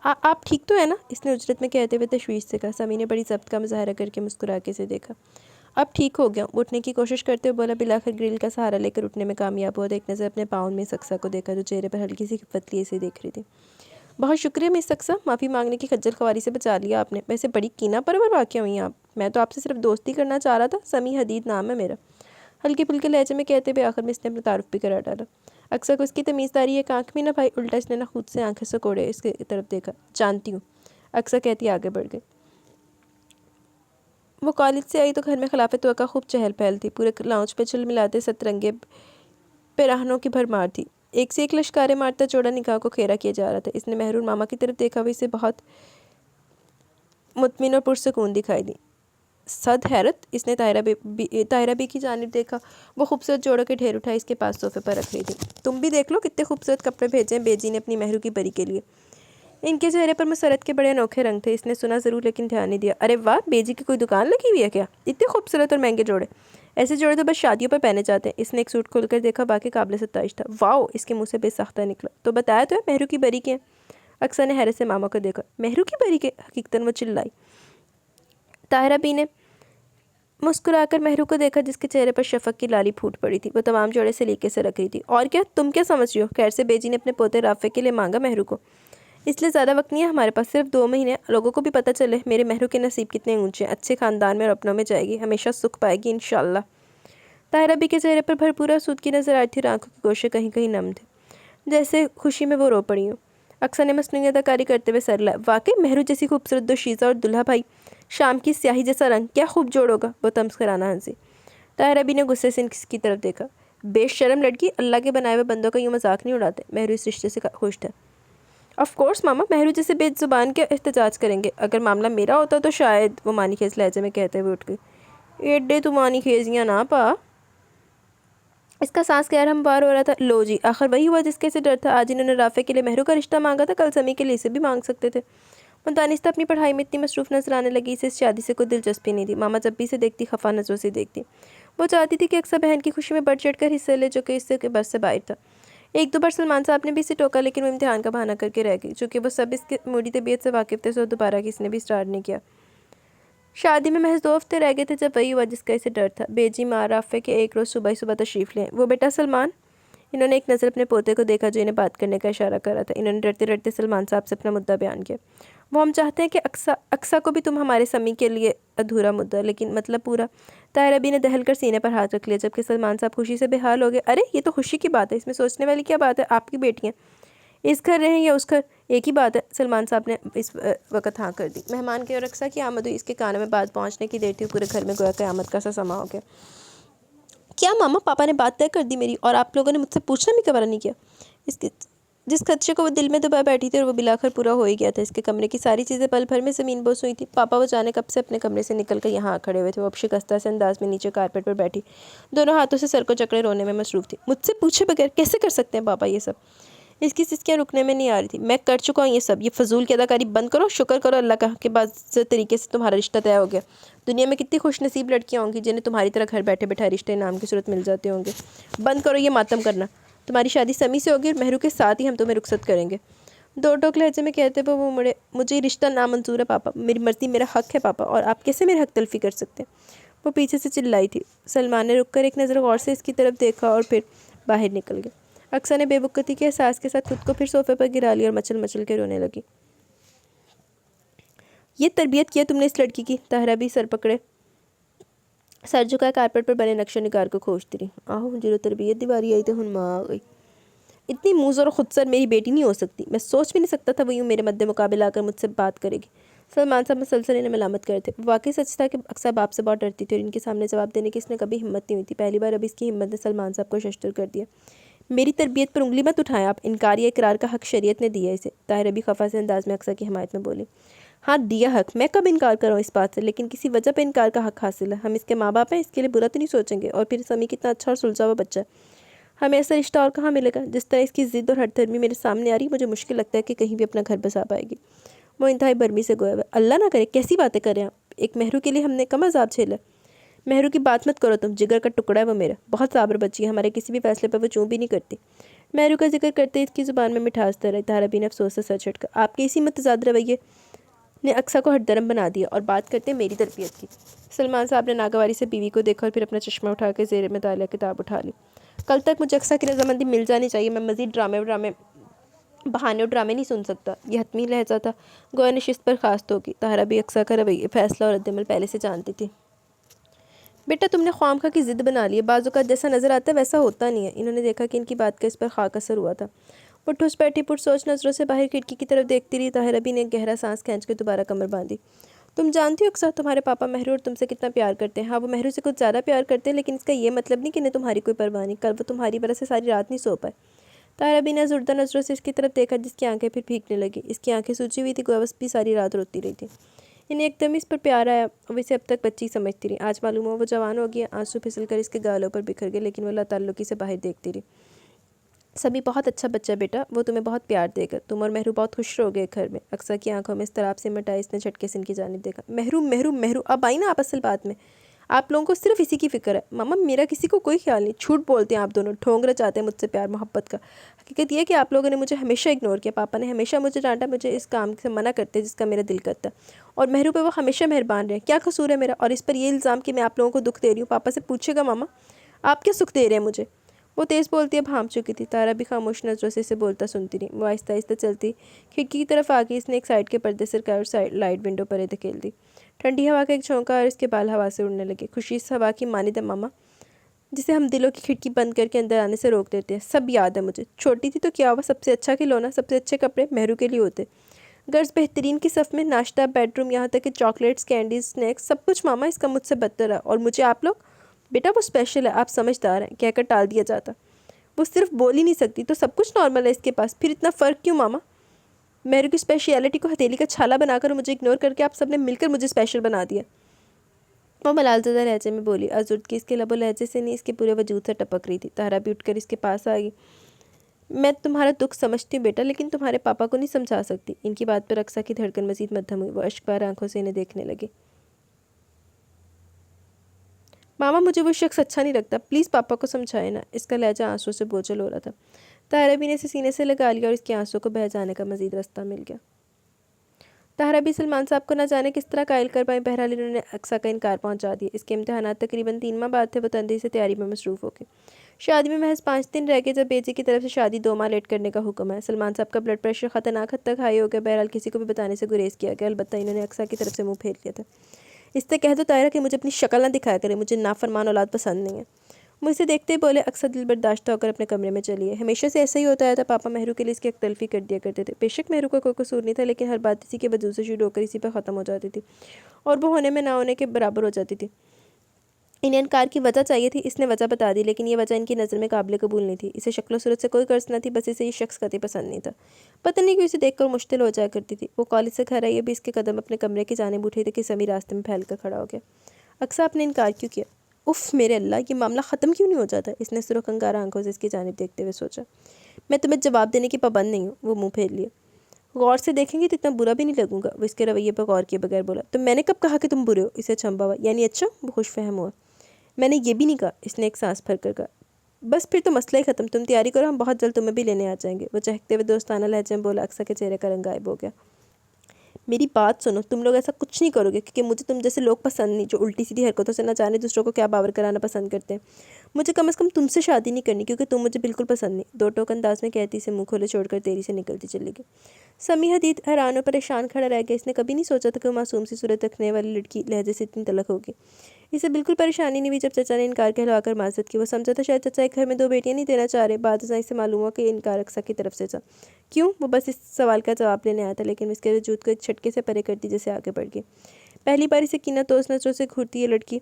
آپ ٹھیک تو ہے نا؟ اس نے اجرت میں کہتے ہوئے تشویش سے کہا۔ سمی نے بڑی ضبط کا مظاہرہ کر کے مسکرا کے اسے دیکھا۔ اب ٹھیک ہو گیا ہوں، وہ اٹھنے کی کوشش کرتے ہوئے بولا۔ بالآخر گرل کا سہارا لے کر اٹھنے میں کامیاب ہوا۔ ایک نظر اپنے پاؤں میں اقصیٰ کو دیکھا جو چہرے پر ہلکی سی خفت لیے اسے دیکھ رہی تھی۔ بہت شکریہ مس اقصیٰ، معافی مانگنے کی خجل خواری سے بچا لیا آپ نے۔ ویسے بڑی کینہ پرور واقع ہوئی ہیں آپ۔ میں تو آپ سے صرف دوستی کرنا چاہ رہا تھا۔ سمی حدید نام ہے میرا، ہلکے پھلکے لہجے میں کہتے ہوئے آخر میں اس نے اپنا تعارف بھی کرا ڈالا۔ اقصیٰ کو اس کی تمیزداری ایک آنکھ بھی نہ بھائی، الٹا اس نے خود سے آنکھیں سکوڑے اس کی طرف دیکھا۔ جانتی ہوں، اقصیٰ کہتی آگے بڑھ گئی۔ وہ کالج سے آئی تو گھر میں خلاف توقع خوب چہل پہل تھی۔ پورے لاؤنج پہ چل ملاتے سترنگے پیراہنوں کی بھرمار تھی۔ ایک سے ایک لشکارے مارتا جوڑا نکاح کو کھیرا کیا جا رہا تھا۔ اس نے محرور ماما کی طرف دیکھا، وہ اسے بہت مطمئن اور پرسکون دکھائی دی۔ صد حیرت! اس نے طاہرہ بی کی جانب دیکھا۔ وہ خوبصورت جوڑوں کے ڈھیر اٹھائے اس کے پاس صوفے پر رکھ رہی تھی۔ تم بھی دیکھ لو کتنے خوبصورت کپڑے بھیجے ہیں بیجی نے اپنی مہرو کی بری کے لیے۔ ان کے چہرے پر مسرت کے بڑے انوکھے رنگ تھے۔ اس نے سنا ضرور لیکن دھیان نہیں دیا۔ ارے واہ، بیجی کی کوئی دکان لگی ہوئی ہے کیا؟ اتنے خوبصورت اور مہنگے جوڑے! ایسے جوڑے تو بس شادیوں پر پہنے جاتے ہیں۔ اس نے ایک سوٹ کھول کر دیکھا، باقی قابل ستائش تھا۔ واؤ! اس کے منہ سے بے ساختہ نکلا۔ تو بتایا تو ہے مہرو کی بری کے ہیں۔ اقصیٰ نے حیرت سے ماما کو دیکھا۔ مہرو کی بری کے؟ حقیقتاً وہ چلائی۔ طاہرہ بی نے مسکرا کر مہرو کو دیکھا جس کے چہرے پر شفق کی لالی پھوٹ پڑی تھی۔ وہ تمام جوڑے سلیقے سے رکھ رہی تھی۔ اور کیا، تم کیا سمجھ رہی ہو؟ خیر سے بیجی نے اپنے پوتے رافع کے لیے مانگا مہرو کو۔ اس لیے زیادہ وقت نہیں ہے ہمارے پاس، صرف 2 مہینے۔ لوگوں کو بھی پتہ چلے میرے مہرو کے نصیب کتنے اونچے ہیں۔ اچھے خاندان میں اور اپنوں میں جائے گی، ہمیشہ سکھ پائے گی انشاءاللہ۔ طاہرہ بی کے چہرے پر بھرپور آسودگی نظر آئی تھی اور آنکھوں کے گوشے کہیں کہیں نم تھے، جیسے خوشی میں وہ رو پڑی ہوں۔ اقصیٰ نے مصنوعی اداکاری کرتے ہوئے سر ہلایا۔ واقعی مہرو جیسی خوبصورت دوشیزہ اور دلہا بھائی شام کی سیاہی جیسا رنگ، کیا خوب جوڑ ہوگا! وہ تمسکرانہ ہنسی۔ طاہرہ بی نے غصے سے اس کی طرف دیکھا۔ بے شرم لڑکی، اللہ کے بنائے ہوئے بندوں کا یوں مذاق نہیں اڑاتے۔ مہرو اس رشتے سے خوش تھا۔ آف کورس ماما، مہرو جیسے بے زبان کے احتجاج کریں گے۔ اگر معاملہ میرا ہوتا تو شاید… وہ مانی خیز لہجے میں کہتے ہوئے اٹھ گئی۔ ایڈے تو مانی خیزیاں نہ پا۔ اس کا سانس غیر ہموار ہو رہا تھا۔ لو جی، آخر وہی ہوا جس کے سے ڈر تھا۔ آج انہوں نے رافع کے لیے مہرو کا رشتہ مانگا تھا، کل سمی کے لیے اسے بھی مانگ سکتے تھے۔ دانستہ اپنی پڑھائی میں اتنی مصروف نظر آنے لگی، اسے اس شادی سے کوئی دلچسپی نہیں تھی۔ ماما جب بھی اسے دیکھتی خفا نظروں سے دیکھتی۔ وہ چاہتی تھی کہ اقصیٰ بہن کی خوشی میں بڑھ چڑھ کر حصہ لے، جو کہ اس کے بس سے باہر تھا۔ 1-2 بار سلمان صاحب نے بھی اسے ٹوکا لیکن وہ امتحان کا بہانہ کر کے رہ گئی۔ چونکہ وہ سب اس کے موڈی طبیعت سے واقف تھے سو دوبارہ کسی نے بھی اسٹارٹ نہیں کیا۔ شادی میں محض 2 ہفتے رہ گئے تھے جب وہی ہوا جس کا اسے ڈر تھا۔ بیجی ماں رافع کے ایک روز صبح ہی صبح تشریف لے آئیں۔ وہ بیٹا سلمان، انہوں نے ایک نظر اپنے پوتے کو دیکھا جو انہیں بات کرنے کا اشارہ کر رہا تھا۔ انہوں نے ڈرتے ڈرتے سلمان صاحب سے اپنا مدعا بیان کیا۔ وہ ہم چاہتے ہیں کہ اقصیٰ کو بھی تم ہمارے سمی کے لیے ادھورا مدعا، لیکن مطلب پورا۔ طاہر ابی نے دہل کر سینے پر ہاتھ رکھ لیا، جبکہ سلمان صاحب خوشی سے بے حال ہو گئے۔ ارے یہ تو خوشی کی بات ہے، اس میں سوچنے والی کیا بات ہے؟ آپ کی بیٹی ہیں، اس گھر رہیں یا اس گھر، ایک ہی بات ہے۔ سلمان صاحب نے اس وقت ہاں کر دی۔ مہمان کے اور اقصیٰ کی آمد ہوئی، اس کے کانوں میں بات پہنچنے کی دیر تھی، پورے گھر میں گویا قیامت کا سا سما ہو گیا۔ کیا ماما، پاپا نے بات طے کر دی میری، اور آپ لوگوں نے مجھ سے پوچھنا بھی کبرا نہیں کیا؟ جس خدشے کو وہ دل میں دبائے بیٹھی تھی اور وہ بلاخر پورا ہو ہی گیا تھا۔ اس کے کمرے کی ساری چیزیں پل بھر میں زمین بوس ہوئی تھی۔ پاپا وہ جانے کب سے اپنے کمرے سے نکل کر یہاں آ کھڑے ہوئے تھے۔ وہ اب شکستہ سے انداز میں نیچے کارپیٹ پر بیٹھی دونوں ہاتھوں سے سر کو جکڑے رونے میں مصروف تھی۔ مجھ سے پوچھے بغیر کیسے کر سکتے ہیں پاپا یہ سب؟ اس کی سسکیاں رکنے میں نہیں آ رہی تھی۔ میں کر چکا ہوں یہ سب، یہ فضول کی اداکاری بند کرو، شکر کرو اللہ کا کہ باز طریقے سے تمہارا رشتہ طے ہو گیا۔ دنیا میں کتنی خوش نصیب لڑکیاں ہوں گی جنہیں تمہاری طرح گھر بیٹھے بیٹھے رشتے نام کی صورت مل جاتے ہوں گے۔ بند کرو یہ ماتم کرنا۔ تمہاری شادی سمی سے ہوگی اور مہرو کے ساتھ ہی ہم تمہیں رخصت کریں گے۔ دو ٹوک لہجے میں کہتے ہوئے وہ مڑے۔ مجھے یہ رشتہ نامنظور ہے پاپا، میری مرضی میرا حق ہے پاپا، اور آپ کیسے میرے حق تلفی کر سکتے ہیں؟ وہ پیچھے سے چلائی تھی۔ سلمان نے رک کر ایک نظر غور سے اس کی طرف دیکھا اور پھر باہر نکل گیا۔ اقصیٰ نے بے وقتی کے احساس کے ساتھ خود کو پھر صوفے پر گرا لیا اور مچل مچل کے رونے لگی۔ یہ تربیت کیا تم نے اس لڑکی کی؟ طاہرہ بھی سر پکڑے سر جھکائے کارپیٹ پر بنے نقش و نگار کو کھوجتی رہی۔ آہو جلو تربیت دیواری آئی تو ہن ماں آ گئی۔ اتنی موزر اور خودسر میری بیٹی نہیں ہو سکتی، میں سوچ بھی نہیں سکتا تھا وہ یوں میرے مد مقابل آ کر مجھ سے بات کرے گی۔ سلمان صاحب مسلسل انہیں ملامت کرتے۔ واقعی سچ تھا کہ اقصیٰ باپ سے بہت ڈرتی تھی اور ان کے سامنے جواب دینے کی اس نے کبھی ہمت نہیں ہوئی تھی۔ پہلی بار اب اس کی ہمت نے سلمان صاحب کو ششدر کر دیا۔ میری تربیت پر انگلی مت اٹھائیں آپ، انکار یا اقرار کا حق شریعت نے دیا اسے۔ طاہرہ بھی خفا سے انداز میں اقصیٰ کی حمایت میں بولی۔ ہاں دیا حق، میں کب انکار کروں اس بات سے، لیکن کسی وجہ پہ انکار کا حق حاصل ہے۔ ہم اس کے ماں باپ ہیں، اس کے لیے برا تو نہیں سوچیں گے، اور پھر سمی کتنا اچھا اور سلجھا ہوا بچہ ہے، ہمیں ایسا رشتہ اور کہاں ملے گا؟ جس طرح اس کی ضد اور ہٹ دھرمی میرے سامنے آ رہی، مجھے مشکل لگتا ہے کہ کہیں بھی اپنا گھر بسا پائے گی۔ وہ انتہائی برمی سے گویا ہوا۔ اللہ نہ کرے، کیسی باتیں کریں آپ؟ ایک مہرو کے لیے ہم نے کم عذاب جھیلا۔ مہرو کی بات مت کرو تم، جگر کا ٹکڑا ہے وہ میرا، بہت صابر بچی ہے، ہمارے کسی بھی فیصلے پہ وہ چوں بھی نہیں کرتی۔ مہرو کا ذکر کرتے اس کی زبان میں مٹھاس تر آئی۔ طاہرہ بھی نے افسوس سے سر جھٹکا۔ آپ کے اسی متضاد رویے نے اقصیٰ کو ہٹ درم بنا دیا، اور بات کرتے میری تربیت کی۔ سلمان صاحب نے ناگواری سے بیوی کو دیکھا اور پھر اپنا چشمہ اٹھا کے زیر مطالعہ کتاب اٹھا لی۔ کل تک مجھے اقصیٰ کی رضامندی مل جانی چاہیے، میں مزید بہانے اور ڈرامے نہیں سن سکتا۔ یہ حتمی لہجہ تھا، گویا نشست پر خاص ہوگی۔ طاہرہ بھی اقصیٰ کا رویہ، فیصلہ اور رد عمل پہلے سے جانتی تھی۔ بیٹا تم نے خواہ کی ضد بنا لی ہے، بعض اوقات جیسا نظر آتا ہے ویسا ہوتا نہیں ہے۔ انہوں نے دیکھا کہ ان کی بات کا اس پر خاک اثر ہوا تھا۔ وہ ٹھوس بیٹھی پرسوچ نظروں سے باہر کھڑکی کی طرف دیکھتی رہی۔ طاہرہ بھی نے ایک گہرا سانس کھینچ کے دوبارہ کمر باندھی۔ تم جانتی ہو اقصیٰ، تمہارے پاپا مہرو اور تم سے کتنا پیار کرتے ہیں۔ ہاں وہ مہرو سے کچھ زیادہ پیار کرتے ہیں، لیکن اس کا یہ مطلب نہیں کہ انہیں تمہاری کوئی پرواہ نہیں۔ کل وہ تمہاری وجہ سے ساری رات نہیں سو پائے۔ طاہرہ بھی نے زردہ نظروں سے اس کی طرف دیکھا، جس کی آنکھیں پھر بھیگنے لگی۔ اس کی آنکھیں سوجی ہوئی تھی، گویا وہ بھی ساری رات روتی رہی تھی۔ انہیں ایک دم اس پر پیار آیا، وہ اسے اب تک بچی سمجھتی رہی۔ آج معلوم ہوا وہ جوان ہو گیا۔ آنسو پھسل کر اس کے گالوں پر بکھر گئے، لیکن وہ لاتعلقی سے باہر دیکھتی رہی۔ سبھی بہت اچھا بچہ ہے بیٹا، وہ تمہیں بہت پیار دے گا، تم اور مہرو بہت خوش رہو گے گھر میں۔ اقصیٰ کی آنکھوں میں اضطراب سے مٹا، اس نے جھٹکے سے ان کی جانب دیکھا۔ مہرو مہرو مہرو، اب آئی نا آپ اصل بات میں۔ آپ لوگوں کو صرف اسی کی فکر ہے۔ ماما میرا کسی کو کوئی خیال نہیں، جھوٹ بولتے ہیں آپ دونوں، ڈھونگ رچاتے ہیں مجھ سے پیار محبت کا۔ حقیقت یہ ہے کہ آپ لوگوں نے مجھے ہمیشہ اگنور کیا، پاپا نے ہمیشہ مجھے ڈانٹا، مجھے اس کام سے منع کرتے جس کا میرا دل کرتا، اور مہرو پہ وہ ہمیشہ مہربان رہے۔ کیا قصور ہے میرا؟ اور اس پر یہ الزام کہ میں آپ لوگوں کو دکھ دے رہی ہوں، پاپا سے پوچھے گا ماما آپ کیا سکھ دے رہے ہیں مجھے؟ وہ تیز بولتی اب ہام چکی تھی۔ طاہرہ بھی خاموش نظروں سے اسے بولتا سنتی رہی۔ وہ آہستہ آہستہ چلتی کھڑکی کی طرف آ گئی۔ اس نے ایک سائڈ کے پردے سرکائے اور لائٹ ونڈو پر دھکیل دی۔ ٹھنڈی ہوا کا ایک جھونکا اور اس کے بال ہوا سے اڑنے لگے۔ خوشی اس ہوا کی مانند ہے ماما، جسے ہم دلوں کی کھڑکی بند کر کے اندر آنے سے روک دیتے ہیں۔ سب یاد ہے مجھے، چھوٹی تھی تو کیا ہوا، سب سے اچھا کھلونا، سب سے اچھے کپڑے مہرو کے لیے ہوتے، غرض بہترین کی صف میں ناشتہ، بیڈ روم، یہاں تک کہ چاکلیٹس، کینڈیز، سنیکس، سب کچھ ماما اس کا مجھ سے بدتر ہے۔ اور مجھے آپ لوگ، بیٹا وہ اسپیشل ہے، آپ سمجھدار ہیں، کہہ کر ٹال دیا جاتا۔ وہ صرف بول ہی نہیں سکتی تو سب کچھ نارمل ہے اس کے پاس، پھر اتنا فرق کیوں ماما؟ مہرو کی اسپیشیلٹی کو ہتھیلی کا چھالا بنا کر اور مجھے اگنور کر کے آپ سب نے مل کر مجھے اسپیشل بنا دیا۔ وہ ملال زدہ لہجے میں بولی، آزردگی اس کے لب و لہجے سے نہیں، اس کے پورے وجود سے ٹپک رہی تھی۔ طاہرہ بھی اٹھ کر اس کے پاس آ گئی۔ میں تمہارا دکھ سمجھتی ہوں بیٹا، لیکن تمہارے پاپا کو نہیں سمجھا سکتی۔ ان کی بات پر اقصیٰ کی دھڑکن مزید مدھم ہوئی۔ وہ اشک بار آنکھوں سے انہیں دیکھنے لگی۔ ماما مجھے وہ شخص اچھا نہیں لگتا، پلیز پاپا کو سمجھائے نا۔ اس کا لہجہ آنسوں سے بوجھل ہو رہا تھا۔ طاہرہ بھی نے اسے سینے سے لگا لیا اور اس کے آنسوں کو بہہ جانے کا مزید راستہ مل گیا۔ طاہرہ بھی سلمان صاحب کو نہ جانے کس طرح قائل کر پائیں، بہرحال انہوں نے اقصیٰ کا انکار پہنچا دیا۔ اس کے امتحانات تقریباً 3 ماہ بعد تھے، وہ تندی سے تیاری میں مصروف ہو گئے۔ شادی میں محض 5 دن رہ گئے جب بیجی کی طرف سے شادی 2 ماہ لیٹ کرنے کا حکم ہے۔ سلمان صاحب کا بلڈ پریشر خطرناک حد تک ہائی ہو گیا، بہرحال کسی کو بھی بتانے سے گریز کیا گیا، البتہ انہوں نے اقصیٰ کی طرف سے منہ پھیر لیا تھا۔ اس سے کہہ دو طاہرہ کہ مجھے اپنی شکل نہ دکھایا کرے، مجھے نافرمان اولاد پسند نہیں ہے۔ مجھ سے دیکھتے ہی بولے اقصیٰ دل برداشتہ ہو کر اپنے کمرے میں چلی ہے۔ ہمیشہ سے ایسا ہی ہوتا ہے تھا، پاپا مہرو کے لیے اس کی ایک تلفی کر دیا کرتے تھے۔ بے شک مہرو کا کوئی قصور نہیں تھا، لیکن ہر بات اسی کے وجود سے شروع ہو کر اسی پر ختم ہو جاتی تھی اور وہ ہونے میں نہ ہونے کے برابر ہو جاتی تھی۔ انہیں انکار کی وجہ چاہیے تھی، اس نے وجہ بتا دی، لیکن یہ وجہ ان کی نظر میں قابل قبول نہیں تھی۔ اسے شکل و صورت سے کوئی غرض نہ تھی، بس اسے یہ شخص قطعی پسند نہیں تھا۔ پتہ نہیں کیوں اسے دیکھ کر مشتعل ہو جایا کرتی تھی۔ وہ کالج سے گھر آئی، ابھی اس کے قدم اپنے کمرے کی جانب اٹھے تھے کہ سمیع راستے میں پھیل کر کھڑا ہو گیا۔ اقصیٰ آپ نے انکار کیوں کیا؟ اف میرے اللہ، یہ معاملہ ختم کیوں نہیں ہو جاتا؟ اس نے سرخ انگارہ آنکھوں سے اس کی جانب دیکھتے ہوئے سوچا۔ میں تمہیں جواب دینے کی پابند نہیں ہوں، وہ منہ پھیر لیے۔ غور سے دیکھیں گے تو اتنا برا بھی نہیں لگوں گا، وہ اس کے رویے پر غور کیے بغیر بولا۔ تو میں نے کب کہا کہ تم برے ہو؟ اسے چنبا ہوا۔ یعنی اچھا؟ وہ خوش فہم ہوا۔ میں نے یہ بھی نہیں کہا، اس نے ایک سانس بھر کر کہا۔ بس پھر تو مسئلہ ہی ختم، تم تیاری کرو، ہم بہت جلد تمہیں بھی لینے آ جائیں گے، وہ چہکتے ہوئے دوستانہ لہجے میں بولا۔ اقصیٰ کے چہرے کا رنگ غائب ہو گیا۔ میری بات سنو، تم لوگ ایسا کچھ نہیں کرو گے کیونکہ مجھے تم جیسے لوگ پسند نہیں جو الٹی سیدھی حرکتوں سے نہ جانے دوسروں کو کیا باور کرانا پسند کرتے ہیں۔ مجھے کم از کم تم سے شادی نہیں کرنی کیونکہ تم مجھے بالکل پسند نہیں، دو ٹوک انداز میں کہتی سے منہ کھولے چھوڑ کر تیزی سے نکلتی چلی گئی۔ سمیع حدید حیران و پریشان کھڑا رہ گیا۔ اس نے کبھی نہیں سوچا تھا کہ وہ معصوم سی صورت رکھنے والی لڑکی لہجے سے اتنی تلخ ہوگی۔ اسے بالکل پریشانی نہیں ہوئی جب چچا نے انکار کہلوا کر معذرت کی۔ وہ سمجھا تھا شاید چچا ایک گھر میں 2 بیٹیاں نہیں دینا چاہ رہے، بعد ازاں سے معلوم ہوا کہ یہ انکار اقصیٰ کی طرف سے تھا۔ کیوں؟ وہ بس اس سوال کا جواب لینے آیا تھا، لیکن اس کے وجود کو ایک جھٹکے سے پرے کرتی جیسے آگے بڑھ گئی۔ پہلی بار اسے کینہ توز نظروں سے گھورتی یہ لڑکی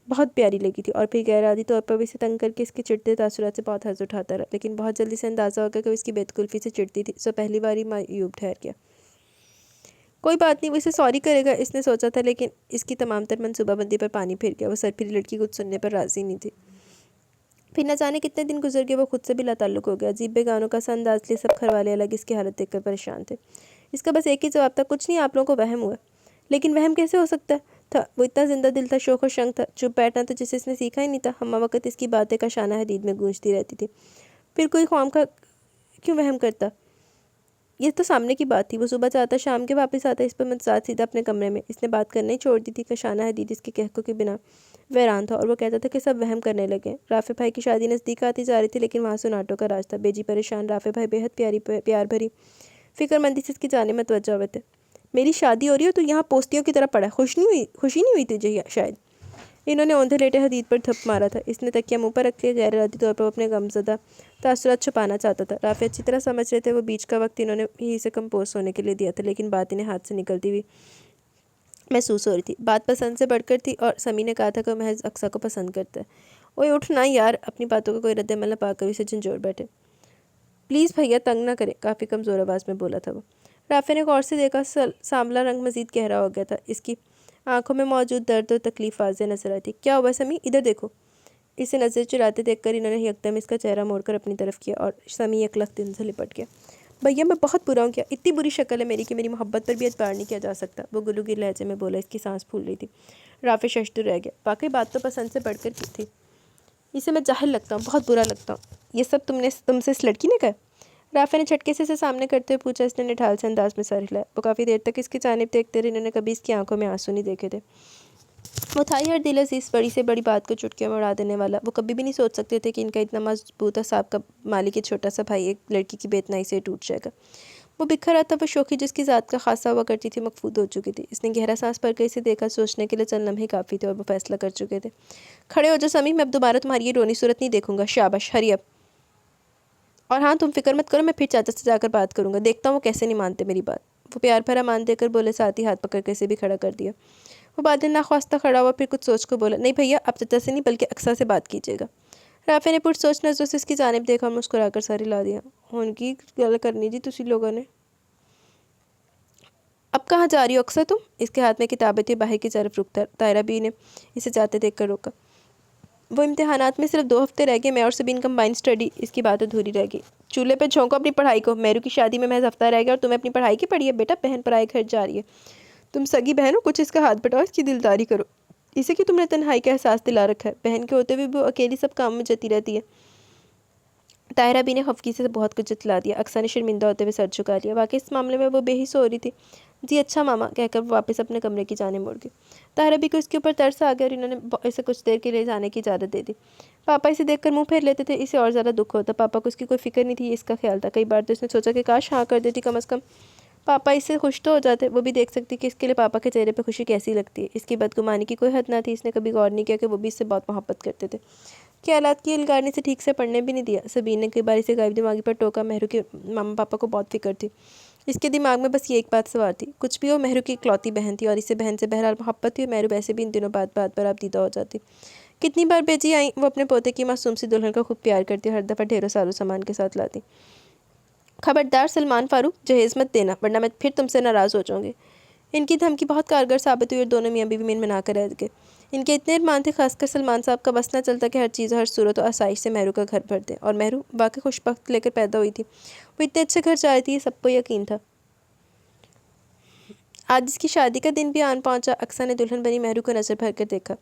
بہت پیاری لگی تھی، اور پھر غیر عادی طور پر وہ اسے تنگ کر کے اس کے چڑھتے تاثرات سے بہت حظ اٹھاتا رہا، لیکن بہت جلدی سے اندازہ ہو گیا کہ وہ اس کی بے تکلفی سے چڑھتی تھی، سو پہلی بار ہی معیوب ٹھہر گیا۔ کوئی بات نہیں، وہ اسے سوری کرے گا اس نے سوچا تھا، لیکن اس کی تمام تر منصوبہ بندی پر پانی پھر گیا۔ وہ سرپھری لڑکی کچھ سننے پر راضی نہیں تھی۔ پھر نہ جانے کتنے دن گزر گئے، وہ خود سے بھی لا تعلق ہو گیا۔ عجیب بے گانوں کا سا انداز لیے سب گھر والے الگ اس کی حالت دیکھ کر پریشان تھے۔ اس کا بس ایک ہی جواب تھا، کچھ نہیں، آپ لوگوں کو وہم ہوا۔ لیکن وہم کیسے ہو سکتا تھا؟ وہ اتنا زندہ دل تھا، شوخ و شنگ تھا، چپ بیٹھنا تو جسے اس نے سیکھا ہی نہیں تھا۔ ہمہ وقت اس کی باتیں کا شانہ حدید میں گونجتی رہتی تھی۔ پھر کوئی خواہم کا کیوں وہم کرتا؟ یہ تو سامنے کی بات تھی۔ وہ صبح جاتا، شام کے واپس آتا، اس پر متضاد سیدھا اپنے کمرے میں۔ اس نے بات کرنا ہی چھوڑ دی تھی کہ شانہ حدید اس کے کہکوں کے بنا ویران تھا، اور وہ کہتا تھا کہ سب وہم کرنے لگے۔ رافع بھائی کی شادی نزدیک آتی جا رہی تھی، لیکن وہاں سناٹوں کا راج تھا۔ بیجی پریشان، رافع بھائی بے حد پیار بھری فکر مندی سے اس کی جانب متوجہ ہوئے تھے۔ میری شادی ہو رہی ہو تو یہاں پوستیوں کی طرح پڑا ہے، خوشی نہیں ہوئی تجھے شاید؟ انہوں نے اوندھے لیٹے حدید پر دھپ مارا تھا۔ اس نے تکیہ منہ پر رکھ لیا، غیر ارادی طور پر وہ اپنے غمزدہ تاثرات چھپانا چاہتا تھا۔ رافع اچھی طرح سمجھ رہے تھے وہ بیچ کا وقت انہوں نے ہی اسے کمپوز ہونے کے لیے دیا تھا، لیکن بات انہیں ہاتھ سے نکلتی ہوئی محسوس ہو رہی تھی۔ بات پسند سے بڑھ کر تھی، اور سمیع نے کہا تھا کہ وہ محض اقصیٰ کو پسند کرتا ہے۔ اوئے اٹھ نا یار، اپنی باتوں کا کوئی رد عمل نہ پا کر اسے جھنجھوڑ بیٹھے۔ پلیز بھیا تنگ نہ کریں، کافی کمزور آواز میں بولا تھا وہ۔ رافع نے غور سے دیکھا، سانبلا رنگ مزید گہرا ہو گیا تھا۔ اس کی آنکھوں میں موجود درد اور تکلیف واضح نظر آئی تھی۔ کیا ہوا سمیع؟ ادھر دیکھو۔ اسے نظر چراتے دیکھ کر انہوں نے یکدم اس کا چہرہ موڑ کر اپنی طرف کیا، اور سمیع یک لخت دن سے لپٹ گیا۔ بھیا میں بہت برا ہوں کیا؟ اتنی بری شکل ہے میری کہ میری محبت پر بھی اعتبار نہیں کیا جا سکتا، وہ گلوگیر لہجے میں بولا۔ اس کی سانس پھول رہی تھی۔ رافع ششدر رہ گیا۔ واقعی بات تو پسند سے بڑھ کر کی تھی۔ اسے میں جاہل لگتا ہوں، بہت برا لگتا ہوں۔ یہ سب تم سے اس لڑکی نے کہا؟ رافع نے جھٹکے سے اسے سامنے کرتے ہوئے پوچھا۔ اس نے نڈھال سے انداز میں سر ہلایا۔ وہ کافی دیر تک اس کی جانب دیکھتے رہے، انہوں نے کبھی اس کی آنکھوں میں آنسو نہیں دیکھے تھے۔ وہ تھا ہی ہر دل عزیز، بڑی سے بڑی بات کو چٹکیوں میں اڑا دینے والا۔ وہ کبھی بھی نہیں سوچ سکتے تھے کہ ان کا اتنا مضبوط اور سابقہ مالک چھوٹا سا بھائی ایک لڑکی کی بے اتنائی سے ٹوٹ جائے گا۔ وہ بکھر آتا، وہ شوخی جس کی ذات کا خاصہ ہوا کرتی تھی مکفود ہو چکی تھی۔ اس نے گہرا سانس بھر کر اسے دیکھا، سوچنے کے لیے چند لمحے کافی تھے، اور وہ فیصلہ کر چکے تھے۔ کھڑے ہو جا سمیع، میں اب دوبارہ تمہاری یہ رونی صورت نہیں دیکھوں گا۔ شاباش، ہری اپ۔ اور ہاں تم فکر مت کرو، میں پھر چاچا سے جا کر بات کروں گا، دیکھتا ہوں وہ کیسے نہیں مانتے میری بات۔ وہ پیار بھرا مان دے کر بولے، ساتھ ہی ہاتھ پکڑ کر اسے بھی کھڑا کر دیا۔ وہ بعد ناخواستہ کھڑا ہوا، پھر کچھ سوچ کو بولا، نہیں بھیا، آپ چچا سے نہیں بلکہ اقصیٰ سے بات کیجیے گا۔ رافع نے پرسوچ نظروں سے اس کی جانب دیکھا اور مسکرا کر سر ہلا دیا۔ ان کی گل کرنی جی تسی لوگوں نے۔ اب کہاں جا رہی ہو اقصیٰ تم؟ اس کے ہاتھ میں کتابیں تھی، باہر کی طرف رخ تھا۔ طاہرہ بھی نے اسے جاتے دیکھ کر روکا۔ وہ امتحانات میں صرف 2 ہفتے رہ گئے، میں اور سبین کمبائنڈ اسٹڈی، اس کی بات ادھوری رہ گئی۔ چولہے پہ جھونکو اپنی پڑھائی کو، مہرو کی شادی میں محض ہفتہ رہ گیا اور تمہیں اپنی پڑھائی کی پڑھی ہے؟ بیٹا بہن پرائے گھر جا رہی ہے، تم سگی بہن ہو، کچھ اس کا ہاتھ بٹاؤ، اس کی دلداری کرو۔ اسے کہ تم نے تنہائی کا احساس دلا رکھا ہے، بہن کے ہوتے ہوئے بھی وہ اکیلی سب کاموں میں جتی رہتی ہے۔ طاہرہ بھی نے خفگی سے بہت کچھ جتلا دیا۔ اقصیٰ نے شرمندہ ہوتے ہوئے سر جھکا لیا۔ واقعی اس معاملے میں وہ بے حس ہو رہی تھی۔ جی اچھا ماما کہہ کر وہ واپس اپنے کمرے کی جانب مڑ گئی۔ طاہرہ بھی کو اس کے اوپر ترس آ گیا اور انہوں نے اسے کچھ دیر کے لیے جانے کی اجازت دے دی۔ پاپا اسے دیکھ کر منہ پھیر لیتے تھے، اسے اور زیادہ دکھ ہوتا۔ پاپا کو اس کی کوئی فکر نہیں تھی، یہ اس کا خیال تھا۔ کئی بار تو اس نے سوچا کہ کاش ہاں کر دیتی، کم از کم پاپا اس سے خوش تو ہو جاتے، وہ بھی دیکھ سکتی کہ اس کے لیے پاپا کے چہرے پہ خوشی کیسی لگتی ہے۔ اس کی بدگمانی کی کوئی حد نہ تھی، اس نے کبھی غور نہیں کیا کہ وہ بھی اس سے بہت محبت کرتے تھے۔ خیالات کی الگار نے اسے ٹھیک سے پڑھنے بھی نہیں دیا۔ سبین نے کئی بار اسے غائب دماغی پر ٹوکا۔ مہرو کے ماما پاپا کو بہت فکر تھی، اس کے دماغ میں بس یہ ایک بات سوار تھی، کچھ بھی ہو مہرو کی اکلوتی بہن تھی اور اسے بہن سے بہرحال محبت تھی، اور مہرو ویسے بھی ان دنوں بات بات پر آبدیدہ ہو جاتی۔ کتنی بار بیجی آئیں، وہ اپنے پوتے کی معصوم سی دلہن کا خوب پیار کرتی اور ہر دفعہ ڈھیروں ساروں سامان کے ساتھ لاتی۔ خبردار سلمان فاروق، جہیز مت دینا ورنہ میں پھر تم سے ناراض ہو جاؤں گی۔ ان کی دھمکی بہت کارگر ثابت ہوئی اور دونوں میاں بیوی من منا کر رہ گئے۔ ان کے اتنے ارمان تھے، خاص کر سلمان صاحب کا بس نہ چلتا کہ ہر چیز ہر صورت و آسائش سے مہرو کا گھر بھر دے، اور مہرو واقعی خوش بخت لے کر پیدا ہوئی تھی، وہ اتنے اچھے گھر جا رہی تھی، یہ سب کو یقین تھا۔ آج اس کی شادی کا دن بھی آن پہنچا۔ اقصیٰ نے دلہن بنی مہرو کو نظر بھر کر دیکھا۔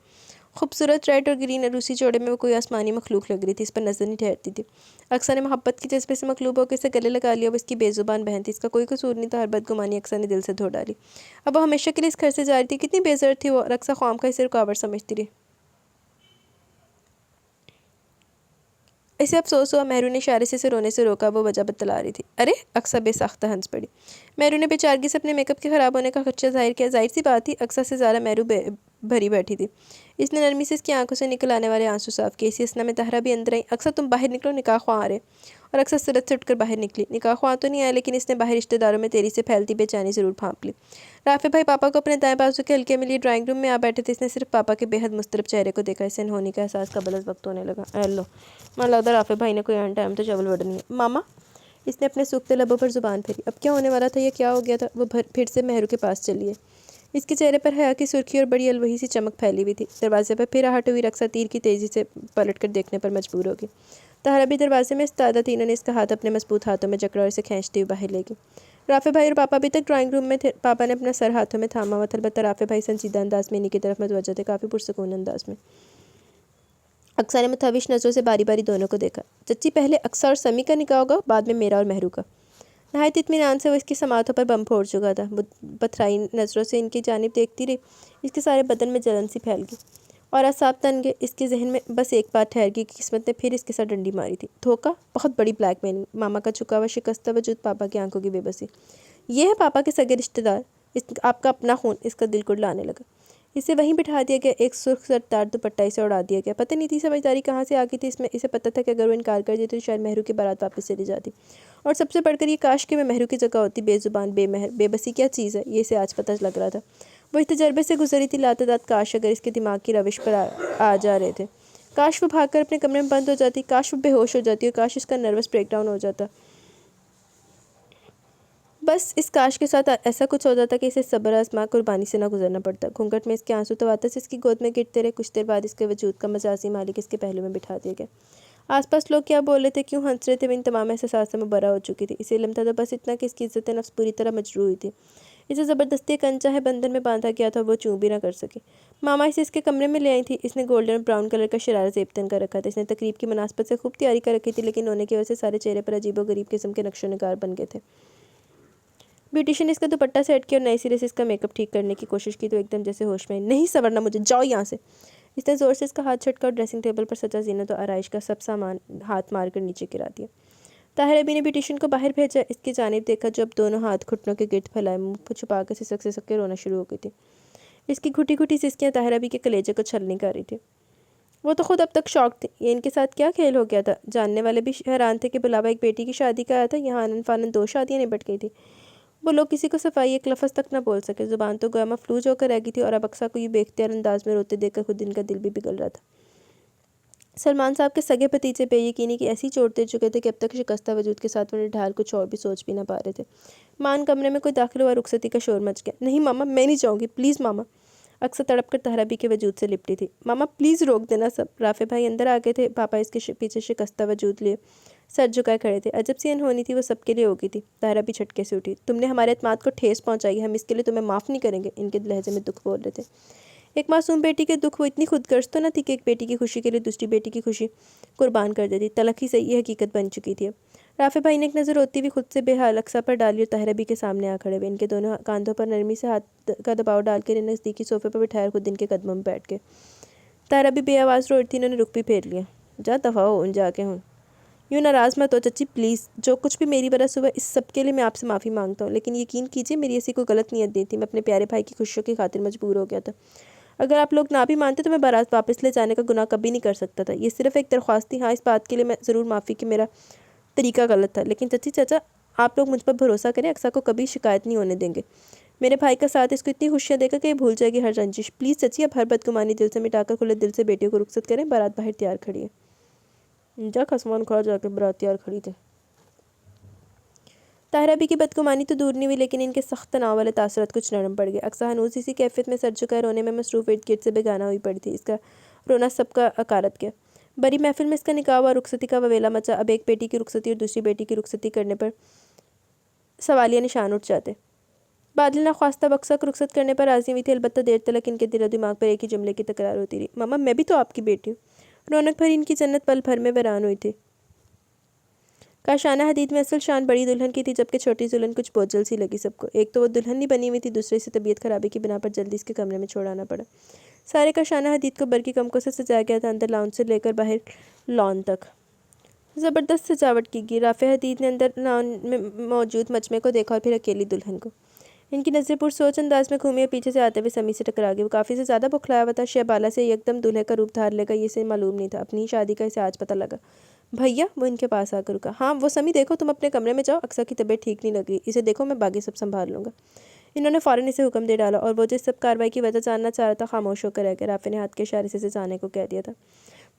خوبصورت ریڈ اور گرین روسی جوڑے میں وہ کوئی آسمانی مخلوق لگ رہی تھی، اس پر نظر نہیں ٹھہرتی تھی۔ اقصیٰ نے محبت کے جذبے سے مغلوب ہو کے اسے گلے لگا لیا۔ وہ اس کی بے زبان بہن تھی، اس کا کوئی قصور نہیں تھا، ہر بدگمانی اقصیٰ نے دل سے دھو ڈالی۔ اب وہ ہمیشہ کے لیے اس گھر سے جا رہی تھی، کتنی بے ضرر تھی وہ، اور اقصیٰ خواہمخواہ اسے رکاوٹ سمجھتی رہی۔ اسے افسوس ہوا، مہرو نے اشارے سے اسے رونے سے روکا، وہ وجہ بتلا رہی تھی۔ ارے! اقصیٰ بے ساختہ ہنس پڑی۔ مہرو نے بے چارگی سے اپنے میک اپ کے خراب ہونے کا خدشہ ظاہر کیا۔ ظاہر سی بات تھی، اقصیٰ سے زیادہ مہرو بھری بیٹھی تھی۔ اس نے نرمی سے اس کی آنکھوں سے نکل آنے والے آنسو صاف کیے۔ اسی اثنا میں طاہرہ بھی اندر آئی۔ اقصیٰ تم باہر نکلو، نکاح خواہ آ رہے۔ اور اقصیٰ سرت سے اٹھ کر باہر نکلی۔ نکاح خواہ تو نہیں آئے، لیکن اس نے باہر رشتہ داروں میں تیزی سے پھیلتی بے چینی ضرور بھانپ لی۔ رافع بھائی پاپا کو اپنے دائیں بازو کے حلقے میں لیے ڈرائنگ روم میں آ بیٹھے تھے۔ اس نے صرف پاپا کے بے حد مضطرب چہرے کو دیکھا، اسے انہونی کا احساس قبل از وقت ہونے لگا۔ اے اللہ، ماں لگتا رافع بھائی نے کوئی ان ٹائم تو چول وڈنی ہے۔ ماما، اس نے اپنے سوکھتے لبوں پر زبان پھیری۔ اب کیا ہونے والا تھا، یہ کیا ہو گیا تھا؟ وہ پھر سے مہرو کے پاس چلی ہے۔ اس کے چہرے پر حیا کی سرخی اور بڑی الوہی سی چمک پھیلی ہوئی تھی۔ دروازے پر پھر آہٹ ہوئی، رقصہ تیر کی تیزی سے پلٹ کر دیکھنے پر مجبور ہوگی۔ طاہرہ بھی دروازے میں استادہ تھی، انہوں نے اس کا ہاتھ اپنے مضبوط ہاتھوں میں جکڑا اور اسے کھینچتے ہوئے باہر لے گئی۔ رافع بھائی اور پاپا ابھی تک ڈرائنگ روم میں تھے۔ پاپا نے اپنا سر ہاتھوں میں تھاما ہوا تھا، البتہ رافع بھائی سنجیدہ انداز میں انہی کی طرف متوجہ تھے، کافی پرسکون انداز میں۔ اقصیٰ نے متحوش نظروں سے باری باری دونوں کو دیکھا۔ چچی، پہلے اقصیٰ اور سمی کا نکاح ہوگا، بعد میں میرا اور مہرو کا۔ نہایت اطمینان سے وہ اس کی سماعتوں پر بم پھوڑ چکا تھا۔ وہ پتھرائی نظروں سے ان کی جانب دیکھتی رہی، اس کے سارے بدن میں جلن سی پھیل گئی اور اعصاب تن گئے۔ اس کے ذہن میں بس ایک بات ٹھہر گئی کہ قسمت نے پھر اس کے ساتھ ڈنڈی ماری تھی۔ دھوکہ، بہت بڑی بلیک میلنگ، ماما کا جھکا ہوا شکستہ وجود، پاپا کی آنکھوں کی بے بسی۔ یہ ہے پاپا کے سگے رشتہ دار، آپ کا اپنا خون، اس کا دل کڑلانے لگا۔ اسے وہیں بٹھا دیا گیا، ایک سرخ زردار دوپٹہ اسے اڑا دیا گیا۔ پتہ نہیں تھی سمجھداری کہاں سے آ گئی تھی اس میں، اسے پتہ تھا کہ اگر وہ انکار کر دیتی تو شاید مہرو کی بارات واپس چلی جاتی، اور سب سے بڑھ کر یہ کاش کہ میں مہرو کی جگہ ہوتی۔ بے زبان، بے مہر، بے بسی کیا چیز ہے، یہ اسے آج پتہ لگ رہا تھا۔ وہ اس تجربے سے گزری تھی، لاتعداد کاش اگر اس کے دماغ کی روش پر آ جا رہے تھے۔ کاش وہ بھاگ کر اپنے کمرے میں بند ہو جاتی، کاش وہ بے ہوش ہو جاتی، اور کاش اس کا نروس بریک ڈاؤن ہو جاتا۔ بس اس کاش کے ساتھ ایسا کچھ ہو جاتا کہ اسے صبر آزما قربانی سے نہ گزرنا پڑتا۔ گھونگھٹ میں اس کے آنسو تواتر سے اس کی گود میں گرتے رہے۔ کچھ دیر بعد اس کے وجود کا مجازی مالک اس کے پہلو میں بٹھا دیا گیا۔ آس پاس لوگ کیا بول رہے تھے، کیوں ہنس رہے تھے، وہ ان تمام احساسات سے مبرہ ہو چکی تھی۔ اسے علم تھا تو بس اتنا کہ اس کی عزت نفس پوری طرح مجروح ہوئی تھی۔ اسے زبردستی ایک انچاہے بندھن میں باندھا گیا تھا، وہ چوں بھی نہ کر سکی۔ ماما اسے اس کے کمرے میں لے آئی تھی۔ اس نے گولڈن اور براؤن کلر کا شرارہ زیب تن کر رکھا تھا۔ اس نے تقریب کی مناسبت سے خوب تیاری کر رکھی تھی، لیکن رونے کی وجہ سے سارے چہرے پر عجیب و غریب قسم کے نقش و نگار بن گئے تھے۔ بیوٹیشین نے اس کا دوپٹہ سیٹ کیا اور نئے سرے سے اس کا میک اپ ٹھیک کرنے کی کوشش کی تو ایک دم جیسے ہوش میں آئی۔ نہیں سنورنا مجھے، جاؤ یہاں سے۔ اس نے زور سے اس کا ہاتھ چھٹکا اور ڈریسنگ ٹیبل پر سجا زینت و آرائش کا سب سامان ہاتھ مار کر نیچے گرا دیا۔ طاہرہ بھی نے بیوٹیشین کو باہر بھیجا، اس کی جانب دیکھا جو اب دونوں ہاتھ گھٹنوں کے گرد پھیلائے منہ چھپا کر سسک کے رونا شروع ہو گئی تھی۔ اس کی گھٹی گھٹی سسکیاں طاہرہ بھی کے کلیجے کو چھلنی کر رہی تھی۔ وہ تو خود اب تک شاک تھی، یہ ان کے ساتھ کیا کھیل ہو گیا تھا۔ جاننے والے بھی حیران تھے کہ بلاوا ایک بیٹی کی شادی کا آیا تھا، یہاں آنن فانن 2 شادیاں نپٹ گئی تھی۔ وہ لوگ کسی کو صفائی ایک لفظ تک نہ بول سکے، زبان تو گویا مفلوج ہو کر رہ گئی تھی، اور اب اقصیٰ کو یہ بے اختیار انداز میں روتے دیکھ کر خود ان کا دل بھی پگھل رہا تھا۔ سلمان صاحب کے سگے بھتیجے بے یقینی کی ایسی چوٹ دے چکے تھے کہ اب تک شکستہ وجود کے ساتھ انہیں ڈھال کچھ اور بھی سوچ بھی نہ پا رہے تھے۔ مان کمرے میں کوئی داخل ہوا، رخصتی کا شور مچ گیا۔ نہیں ماما، میں نہیں جاؤں گی، پلیز ماما۔ اقصیٰ تڑپ کر طاہرہ بھی کے وجود سے لپٹی تھی۔ ماما پلیز روک دینا سب۔ رافع بھائی اندر آ گئے تھے، پاپا اس کے پیچھے شکستہ وجود لیے سر جھکائے کھڑے تھے۔ عجب سی انہونی تھی، وہ سب کے لیے ہوگی تھی۔ طاہرہ بھی جھٹکے سے اٹھی۔ تم نے ہمارے اعتماد کو ٹھیس پہنچائی ہے، ہم اس کے لیے تمہیں معاف نہیں کریں گے، ان کے لہجے میں دکھ بول رہے تھے۔ ایک معصوم بیٹی کے دکھ، وہ اتنی خود غرض تو نہ تھی کہ ایک بیٹی کی خوشی کے لیے دوسری بیٹی کی خوشی قربان کر دیتی۔ تلخی سے یہ حقیقت بن چکی تھی اب۔ رافع بھائی نے ایک نظر ہوتی ہوئی خود سے بے حال اقصیٰ پر ڈالی اور طاہرہ بھی کے سامنے آ کھڑے ہوئے. ان کے دونوں کاندھوں پر نرمی سے ہاتھ کا دباؤ ڈال کے نزدیکی صوفے پر بٹھایا اور خود ان کے قدموں میں بیٹھ گئے. طاہرہ بھی بے آواز رو رہی تھی. انہوں نے رخ بھی پھیر لیا. جا دفع ہو ان جا کے ہوں. یوں ناراض مت ہو چچی پلیز. جو کچھ بھی میری وجہ سے ہوا اس سب کے لیے میں آپ سے معافی مانگتا ہوں. لیکن یقین کیجیے میری ایسی کوئی غلط نیت نہیں تھی. میں اپنے پیارے بھائی کی خوشیوں کی خاطر مجبور ہو گیا تھا. اگر آپ لوگ نہ بھی مانتے تو میں بارات واپس لے جانے کا گناہ کبھی نہیں کر سکتا تھا. یہ صرف ایک درخواست تھی. ہاں اس بات کے لیے میں ضرور معافی کہ میرا طریقہ غلط تھا. لیکن چچی چچا آپ لوگ مجھ پر بھروسہ کریں. اقصیٰ کو کبھی شکایت نہیں ہونے دیں گے. میرے بھائی کا ساتھ اس کو اتنی خوشیاں دے گا کہ یہ بھول جائے گی ہر رنجش. پلیز چچی اب ہر بدگمانی دل سے مٹا کر کھلے دل سے بیٹیوں کو رخصت کریں. بارات باہر تیار کھڑی ہے. جا خسمان کھا جا کے بارات تیار کھڑی تھے. طاہرہ بھی کی بدگمانی تو دور نہیں ہوئی لیکن ان کے سخت تناؤ والے تاثرات کچھ نرم پڑ گئے. اقصیٰ ہنوز اسی کیفیت میں سر جھکائے رونے میں مصروف ارد گرد سے بیگانہ ہوئی پڑی تھی. اس کا رونا سب کا اکارت گیا. بڑی محفل میں اس کا نکاح ہوا. رخصتی کا وویلا مچا. اب ایک بیٹی کی رخصتی اور دوسری بیٹی کی رخصتی کرنے پر سوالیہ نشان اٹھ جاتے. بادل ناخواستہ اقصیٰ کو رخصت کرنے پر راضی ہوئی تھی. البتہ دیر تلک ان کے دل و دماغ پر ایک ہی جملے کی تکرار ہوتی رہی. ماما میں بھی تو آپ کی بیٹی ہوں. رونق بھری ان کی جنت پل بھر میں ویران ہوئی تھی. کاشانہ حدید میں اصل شان بڑی دلہن کی تھی جبکہ چھوٹی دلہن کچھ بوجھل سی لگی سب کو. ایک تو وہ دلہن نہیں بنی ہوئی تھی. دوسرے سے طبیعت خرابی کی بنا پر جلدی اس کے کمرے میں چھوڑ آنا پڑا. سارے کاشانہ حدید کو برقی کمکوں سے سجایا گیا تھا. اندر لاؤنج سے لے کر باہر لان تک زبردست سجاوٹ کی گئی. رافع حدید نے اندر لان میں موجود مجمع کو دیکھا اور پھر اکیلی دلہن کو. ان کی نظریں پرسوچ انداز میں گھومی اور پیچھے سے آتے ہوئے سمی سے ٹکرا گئی. وہ کافی سے زیادہ بکھلایا ہوا تھا. شہبالہ سے یکدم دلہے کا روپ دھار لے گا یہ اسے معلوم نہیں تھا. اپنی ہی شادی کا اسے آج پتہ لگا. بھیا وہ ان کے پاس آ کر رکا. ہاں وہ سمی دیکھو تم اپنے کمرے میں جاؤ. اقصیٰ کی طبیعت ٹھیک نہیں لگ رہی. اسے دیکھو میں باقی سب سنبھال لوں گا. انہوں نے فوراً اسے حکم دے ڈالا اور وہ جس سب کارروائی کی وجہ جاننا چاہ رہا تھا خاموش ہو کر رہ گیا. رافع نے ہاتھ کے اشارے سے اسے جانے کو کہہ دیا تھا.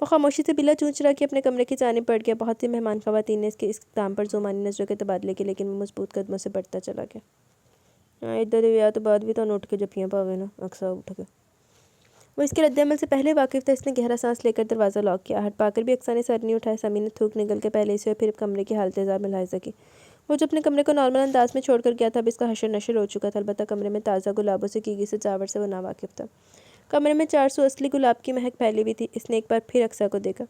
وہ خاموشی سے بلا چونچ رہا کہ اپنے کمرے کی جانب بڑھ گیا. بہت سی مہمان خواتین نے اس کے اقدام پر زومانی نظروں کے تبادلے کی لیکن وہ مضبوط قدموں سے بڑھتا چلا گیا. ادھر یا تو بعد بھی تو اٹھ کے جپیاں پاوے نا. اقصیٰ اٹھ گیا. وہ اس کے رد عمل سے پہلے واقف تھا. اس نے گہرا سانس لے کر دروازہ لاک کیا. ہٹ پا کر بھی اقصیٰ نے سر نہیں اٹھایا. سمی نے تھوک نگل کے پہلے اسے اور پھر کمرے کی حالت زار ملاحظہ کی. وہ جو اپنے کمرے کو نارمل انداز میں چھوڑ کر گیا تھا اب اس کا حشر نشر ہو چکا تھا. البتہ کمرے میں تازہ گلابوں سے کی گئی سجاوٹ سے وہ ناواقف تھا. کمرے میں 400 اصلی گلاب کی مہک پھیلی ہوئی تھی. اس نے ایک بار پھر اقصیٰ کو دیکھا.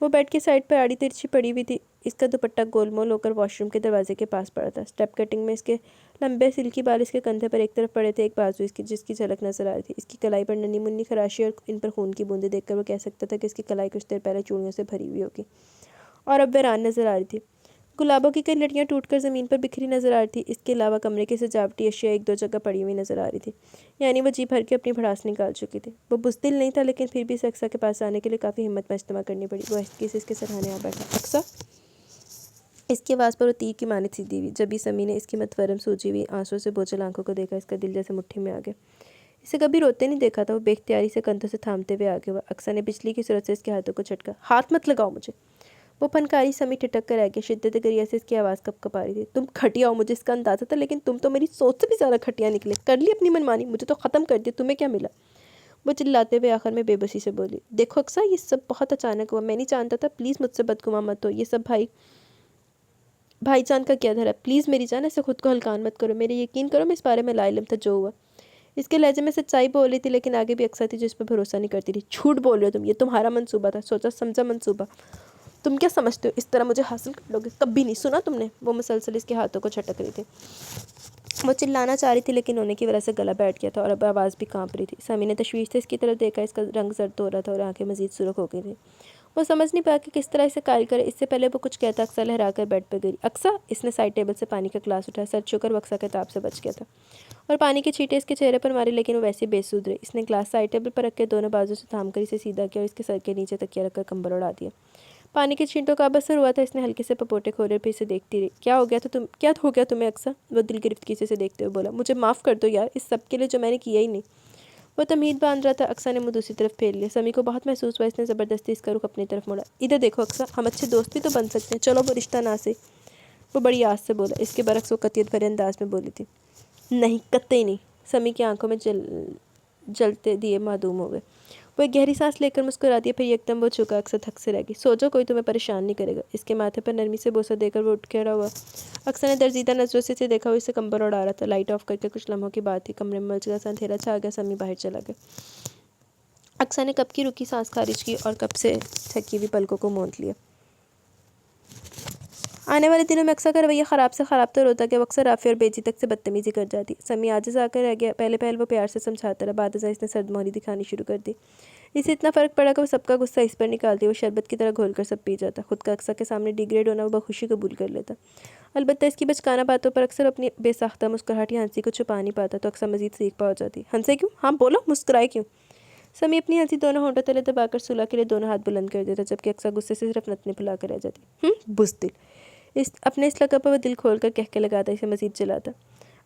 وہ بیڈ کی سائڈ پر آڑی ترچھی پڑی ہوئی تھی. اس کا دوپٹہ گول مول ہو کر واش روم کے دروازے کے پاس پڑا تھا. اسٹیپ کٹنگ میں اس کے لمبے سلکی بال اس کے کندھے پر ایک طرف پڑے تھے. ایک بازو اس کی جس کی جھلک نظر آ رہی تھی. اس کی کلائی پر ننھی منھی خراشی اور ان پر خون کی بوندیں دیکھ کر وہ کہہ سکتا تھا کہ اس کی کلائی کچھ دیر پہلے چوڑیوں سے بھری ہوئی ہوگی اور اب ویران نظر آ رہی تھی. گلابوں کی کئی لڑیاں ٹوٹ کر زمین پر بکھری نظر آ رہی تھی. اس کے علاوہ کمرے کی سجاوٹی اشیاء ایک دو جگہ پڑی ہوئی نظر آ رہی تھی. یعنی وہ جی بھر کے اپنی بھڑاس نکال چکی تھی. وہ بزدل نہیں تھا لیکن پھر بھی اسے اقصیٰ کے پاس آنے کے لیے کافی ہمت مجتمع کرنی پڑی. وہ آہستگی سے اس کے سرہانے آ بیٹھا. اقصیٰ اس کی آواز پر وہ تیر کی مانند سیدھی ہوئی. جب ہی سمی نے اس کی متورم سوجی ہوئی آنسوؤں سے بوجھل آنکھوں کو دیکھا اس کا دل جیسے مٹھی میں آ گیا. اسے کبھی روتے نہیں دیکھا تھا. وہ بے اختیاری سے کندھوں سے تھامتے ہوئے آگے ہوا. اقصیٰ نے بجلی کی صورت سے اس کے ہاتھوں کو جھٹکا. ہاتھ مت لگاؤ مجھے. وہ پھنکاری. سمی ٹھٹک کر رہ گیا. شدت گریہ سے اس کی آواز کپ کپ آ رہی تھی. تم گھٹیا ہو مجھے اس کا اندازہ تھا لیکن تم تو میری سوچ سے بھی زیادہ گھٹیا نکلے. کر لی اپنی منمانی. مجھے تو ختم کر دیا. تمہیں کیا ملا؟ وہ چلاتے ہوئے آخر میں بے بسی سے بولی. دیکھو اقصیٰ یہ سب بہت اچانک ہوا. میں نہیں جانتا تھا. پلیز مجھ سے بدگمان مت ہو. یہ سب بھائی جان کا کیا دھرا. پلیز میری جان ایسے خود کو ہلکان مت کرو. میرے یقین کرو میں اس بارے میں لا علم تھا جو ہوا. اس کے لہجے میں سچائی بول رہی تھی لیکن آگے بھی اقصیٰ تھی جو اس پر بھروسہ نہیں کرتی تھی. جھوٹ بول رہے ہو تم. یہ تمہارا منصوبہ تھا. سوچا سمجھا منصوبہ. تم کیا سمجھتے ہو اس طرح مجھے حاصل کر لو گے؟ کبھی نہیں. سنا تم نے؟ وہ مسلسل اس کے ہاتھوں کو جھٹک رہی تھی. وہ چلانا چاہ رہی تھی لیکن رونے کی وجہ سے گلا بیٹھ گیا تھا اور اب آواز بھی کانپ رہی تھی. سمی نے تشویش سے اس کی طرف دیکھا. اس کا رنگ زرد ہو رہا تھا اور آنکھیں مزید سرخ ہو گئی تھیں. وہ سمجھ نہیں پایا کہ کس طرح اسے قائل کرے. اس سے پہلے وہ کچھ کہتا اقصیٰ لہرا کر بیڈ پہ گئی. اقصیٰ. اس نے سائڈ ٹیبل سے پانی کا گلاس اٹھایا. سر چھو کر وہ اقصیٰ کے تاب سے بچ گیا تھا اور پانی کے چھینٹے اس کے چہرے پر مارے لیکن وہ ویسے بے سود رہے. اس نے گلاس سائڈ ٹیبل پر رکھ کے دونوں بازو سے تھام کر اسے سیدھا کیا اور اس کے سر کے نیچے تکیہ رکھ کر کمبل اڑا دیا. پانی کے چھینٹوں کا اب اثر ہوا تھا. اس نے ہلکے سے پپوٹے کھولے پھر اسے دیکھتی رہی. کیا ہو گیا تمہیں اقصیٰ؟ وہ دل گرفتگی سے اسے دیکھتے ہوئے بولا. مجھے معاف کر دو یار اس سب کے لیے جو میں نے کیا ہی نہیں. وہ تمہید باندھ رہا تھا. اقصیٰ نے منہ دوسری طرف پھیر لیا. سمی کو بہت محسوس ہوا. اس نے زبردستی اس کا رخ اپنی طرف موڑا. ادھر دیکھو اقصیٰ ہم اچھے دوست بھی تو بن سکتے ہیں. چلو وہ رشتہ نہ سے. وہ بڑی آس سے بولا. اس کے برعکس وہ قطعیت بھرے انداز میں بولی تھی. نہیں قطعی نہیں. سمی کی آنکھوں میں جلتے دیے معدوم ہو گئے. وہ ایک گہری سانس لے کر مسکرا دیا. پھر یکدم وہ جھکا. اقصیٰ تھک سے رہ گئی. سو جاؤ کوئی تمہیں پریشان نہیں کرے گا. اس کے ماتھے پر نرمی سے بوسہ دے کر وہ اٹھ کھڑا ہوا. اقصیٰ نے درزیدہ نظروں سے اسے دیکھا. وہ اسے کمبل اڑا رہا تھا. لائٹ آف کر کے کچھ لمحوں کی بات تھی. کمرے میں ملچکا سا اندھیرا چھا گیا. سمی باہر چلا گیا. اقصیٰ نے کب کی رکی سانس خارج کی اور کب سے تھکی ہوئی پلکوں کو موند لیا. آنے والے دنوں میں اکثر کا رویہ خراب سے خراب تو ہوتا کہ وہ اکثر رافع اور بیجی تک سے بدتمیزی کر جاتی. سمی عاجز آ کر رہ گیا. پہلے وہ پیار سے سمجھاتا رہا، بعد ازاں اس نے سرد مہری دکھانی شروع کر دی. اسے اتنا فرق پڑا کہ وہ سب کا غصہ اس پر نکالتی. وہ شربت کی طرح گھول کر سب پی جاتا. خود کا اکثر کے سامنے ڈیگریڈ ہونا وہ بخوشی قبول کر لیتا. البتہ اس کی بچکانہ باتوں پر اکثر اپنی بے ساختہ مسکراہٹ یا ہنسی کو چھپا نہیں پاتا، تو اکثر مزید سیکھ پا ہو جاتی. ہنسے کیوں؟ ہاں بولو، مسکرائے کیوں؟ سمی اپنی ہنسی دونوں ہونٹوں تلے دبا کر صلح کے لیے دونوں ہاتھ بلند کر دیتا، جبکہ اکثر غصے سے صرف نتنے پھلا کر رہ جاتی. بزدل. اپنے اس لقب پر وہ دل کھول کر کہہ کے لگاتا، اسے مزید جلاتا.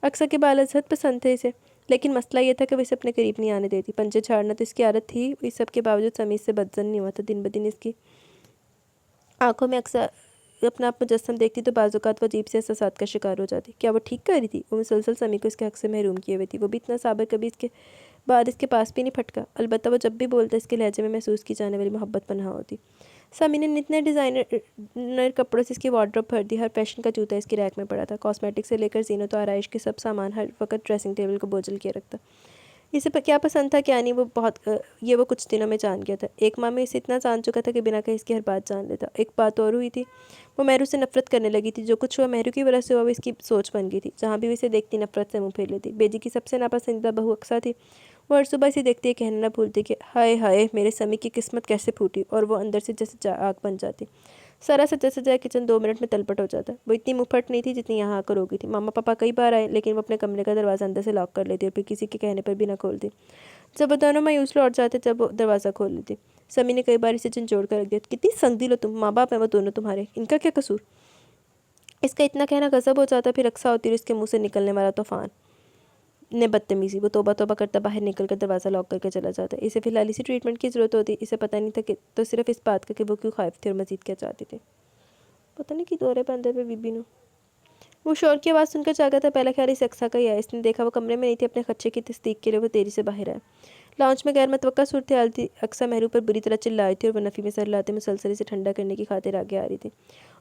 اکثر کے بال ازحد پسند تھے اسے، لیکن مسئلہ یہ تھا کہ وہ اسے اپنے قریب نہیں آنے دیتی. پنجے جھاڑنا تو اس کی عادت تھی. اس سب کے باوجود سمی اس سے بدظن نہیں ہوا تھا. دن بدن اس کی آنکھوں میں اکثر اپنا آپ مجسم دیکھتی تو بعض اوقات وہ عجیب سے احساسات کا شکار ہو جاتی. کیا وہ ٹھیک کر رہی تھی؟ وہ مسلسل سمی کو اس کے حق سے محروم کیے ہوئے تھی. وہ بھی اتنا صابر کبھی اس کے بعد اس کے پاس بھی نہیں پھٹکا. البتہ وہ جب بھی بولتا اس کے لہجے میں محسوس کی جانے والی محبت پنہاں ہوتی. سمی نے نتنے ڈیزائنر کپڑوں سے اس کی وارڈروب بھر دی. ہر فیشن کا جوتا اس کی ریک میں پڑا تھا. کاسمیٹک سے لے کر زینت و آرائش کے سب سامان ہر وقت ڈریسنگ ٹیبل کو بوجھل کیے رکھتا. اسے کیا پسند تھا کیا نہیں وہ کچھ دنوں میں جان گیا تھا. ایک ماہ میں اسے اتنا جان چکا تھا کہ بنا کہیں اس کی ہر بات جان لیتا. ایک بات اور ہوئی تھی، وہ مہرو سے نفرت کرنے لگی تھی. جو کچھ ہوا مہرو کی وجہ سے ہوا، وہ اس کی سوچ بن گئی تھی. جہاں بھی وہ اسے دیکھتی نفرت سے منہ پھیر لیتی. بیجی کی سب سے ناپسندیدہ بہو اقصیٰ تھی. وہ ہر صبح اسے دیکھتی ہے کہنا نہ بھولتی کہ ہائے ہائے میرے سمی کی قسمت کیسے پھوٹی، اور وہ اندر سے جیسے آگ بن جاتی. سارا سجا سجایا کچن 2 منٹ میں تلپٹ ہو جاتا. وہ اتنی منہ پھٹ نہیں تھی جتنی یہاں آ کر ہو گئی تھی. ماما پاپا کئی بار آئے، لیکن وہ اپنے کمرے کا دروازہ اندر سے لاک کر لیتی اور پھر کسی کے کہنے پر بھی نہ کھولتی. جب وہ دونوں مایوس لوٹ جاتے جب وہ دروازہ کھول لیتی. سمی نے کئی بار اسے جھنجھوڑ کر رکھ دیا. کتنی سنگ دل ہو تم، ماں باپ ہیں وہ دونوں تمہارے، ان کا کیا قصور؟ اس کا اتنا کہنا غضب ہو جاتا. پھر اقصیٰ ہوتی اور اس کے منہ سے نکلنے والا طوفان نے بدتمیزی. وہ توبہ توبہ کرتا باہر نکل کر دروازہ لاک کر کے چلا جاتا. اسے فی الحال اسی ٹریٹمنٹ کی ضرورت ہوتی. اسے پتہ نہیں تھا کہ تو صرف اس بات کا کہ وہ کیوں خائف تھی اور مزید کیا چاہتی تھی. پتہ نہیں کی دورے بندے پہ بی بی نو. وہ شور کی آواز سن کر جاگا تھا. پہلا خیال اسے اقصیٰ کا ہی آیا. اس نے دیکھا وہ کمرے میں نہیں تھی. اپنے خدشے کی تصدیق کے لیے وہ تیزی سے باہر آیا. لاؤنج میں غیر متوقع صورتحال تھی. اقصیٰ مہرو پر بری طرح چل رہی تھی اور وہ نفی میں سر لاتے مسلسل اسے ٹھنڈا کرنے کی خاطر آگے آ رہی تھی.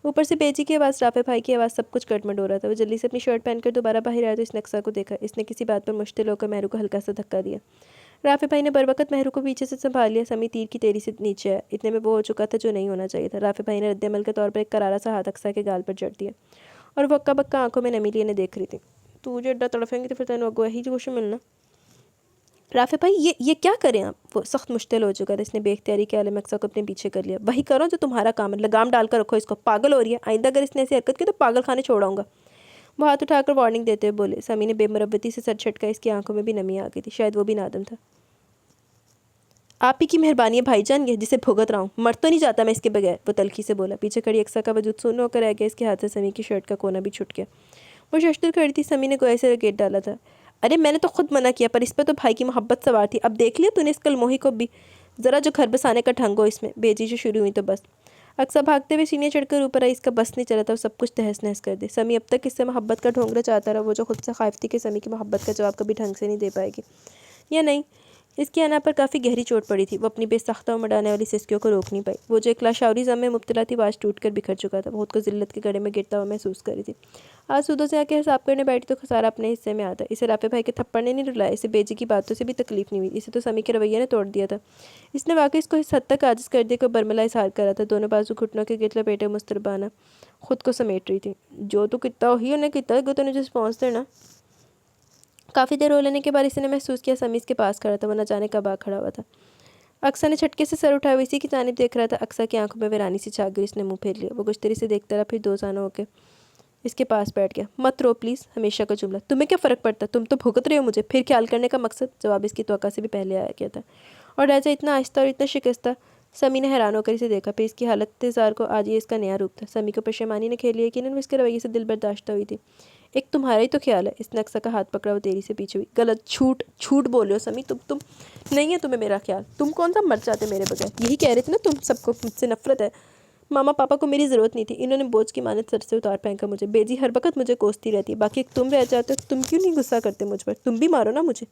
اوپر سے بیجی کی آواز، رافع بھائی کی آواز، سب کچھ گڑبڑ ہو رہا تھا. وہ جلدی سے اپنی شرٹ پہن کر دوبارہ باہر آیا تو اس نے اقصیٰ کو دیکھا. اس نے کسی بات پر مشتعل ہو کر مہرو کو ہلکا سا دھکا دیا. رافع بھائی نے بروقت مہرو کو پیچھے سے سنبھال لیا. سمی تیر کی تیزی سے نیچے آیا. اتنے میں وہ ہو چکا تھا جو نہیں ہونا چاہیے تھا. رافع بھائی نے رد عمل کے طور پر ایک کرارا سا ہاتھ اقصیٰ کے گال پر جڑ دیا اور وہ اکا بکا آنکھوں میں نمی لیے انہیں دیکھ رہی تھی. تو جو اڈا تڑفیں گی تو پھر تینوں اگو ہی جو ملنا. رافع بھائی یہ کیا کریں آپ؟ وہ سخت مشتعل ہو چکا تھا. اس نے بے اختیاری کے عالم اقصیٰ کو اپنے پیچھے کر لیا. وہی کرو جو تمہارا کام ہے. لگام ڈال کر رکھو اس کو. پاگل ہو رہی ہے. آئندہ اگر اس نے ایسی حرکت کی تو پاگل خانے چھوڑاؤں گا. وہ ہاتھ اٹھا کر وارننگ دیتے ہوئے بولے. سمی نے بے مربتی سے سر جھٹکا. اس کی آنکھوں میں بھی نمی آ گئی تھی. شاید وہ بھی نادم تھا. آپ ہی کی مہربانی ہے بھائی جان، یہ جسے بھگت رہا ہوں. مر تو نہیں جاتا میں اس کے بغیر، وہ تلخی سے بولا. پیچھے کھڑی اقصیٰ کا وجود سن ہو کر رہ گیا. اس کے ہاتھ سے سمی کی شرٹ کا کونا بھی چھٹ گیا. وہ ششدر کھڑی تھی. سمی نے گویا سے گیٹ ڈالا تھا. ارے میں نے تو خود منع کیا، پر اس پہ تو بھائی کی محبت سوار تھی. اب دیکھ لیا تو نے اس کل موہی کو بھی. ذرا جو گھر بسانے کا ڈھنگ ہو اس میں. بیجی جو شروع ہوئی تو بس. اقصیٰ بھاگتے ہوئے سینے چڑھ کر اوپر آئی. اس کا بس نہیں چلا تھا وہ سب کچھ تہس نہس کر دے. سمی اب تک اس سے محبت کا ڈھونگرا چاہتا رہا. وہ جو خود سے خائف تھی کہ سمی کی محبت کا جواب کبھی ڈھنگ سے نہیں دے پائے گی یا نہیں. اس کی انا پر کافی گہری چوٹ پڑی تھی. وہ اپنی بے ساختہ مڈانے والی سسکیوں کو روک نہیں پائی. وہ جو ایک لاشعوری غم میں مبتلا تھی وہ آج ٹوٹ کر بکھر چکا تھا. خود کو ذلت کے گڑھے میں گرتا ہوا محسوس کر رہی تھی. آج سودوں سے آ کے حساب کرنے بیٹھی تو خسارہ اپنے حصے میں آتا. اسے رافع بھائی کے تھپڑ نے نہیں رلایا. اسے بیجی کی باتوں سے بھی تکلیف نہیں ہوئی. اسے تو سمی کے رویے نے توڑ دیا تھا. اس نے واقعی اس کو اس حد تک عاجز کر دیا کہ وہ برملا اظہار کر رہا تھا. دونوں بازو گھٹنوں کے گرد لپیٹے مستربانہ خود کو سمیٹ رہی تھی. جو تو کتا ہی انہیں کتا ہے تو نے جس پہنچ دینا. کافی دیر ہو لینے کے بعد اس نے محسوس کیا سمی اس کے پاس کھڑا تھا. وہ نہ جانے کب آ کھڑا ہوا تھا. اقصیٰ نے چھٹکے سے سر اٹھایا. اسی کی جانب دیکھ رہا تھا. اقصیٰ کی آنکھوں میں ویرانی سی چھا گئی. اس نے منہ پھیر لیا. وہ گشتری سے دیکھتا رہا. پھر دوزانہ ہو کے اس کے پاس بیٹھ گیا. مت رو پلیز. ہمیشہ کا جملہ. تمہیں کیا فرق پڑتا؟ تم تو بھگت رہے ہو مجھے. پھر خیال کرنے کا مقصد. جواب اس کی توقع سے بھی پہلے آیا کیا تھا. اور لہجہ اتنا آہستہ اور اتنا شکستہ. سمی نے حیران ہو کر اسے دیکھا. پھر اس کی حالت اظہار کو آج یہ اس کا نیا روپ تھا. سمی کو پشیمانی نے کھیل لیا. یقیناً وہ اس کے رویے سے دل برداشتہ ہوئی تھی. ایک تمہارا ہی تو خیال ہے. اس نے اقصیٰ کا ہاتھ پکڑا. وہ تیری سے پیچھے ہوئی. غلط، جھوٹ بول رہے ہو سمی. تم نہیں ہے تمہیں میرا خیال. تم کون سا مر جاتے میرے بغیر. یہی کہہ رہے تھے نا تم سب کو مجھ سے نفرت ہے. ماما پاپا کو میری ضرورت نہیں تھی. انہوں نے بوجھ کی مانند سر سے اتار پھینکا مجھے. بیجی ہر وقت مجھے کوستی رہتی ہے. باقی ایک تم رہ جاتے ہو. تم کیوں نہیں غصہ کرتے مجھ پر؟ تم بھی مارو نا مجھے.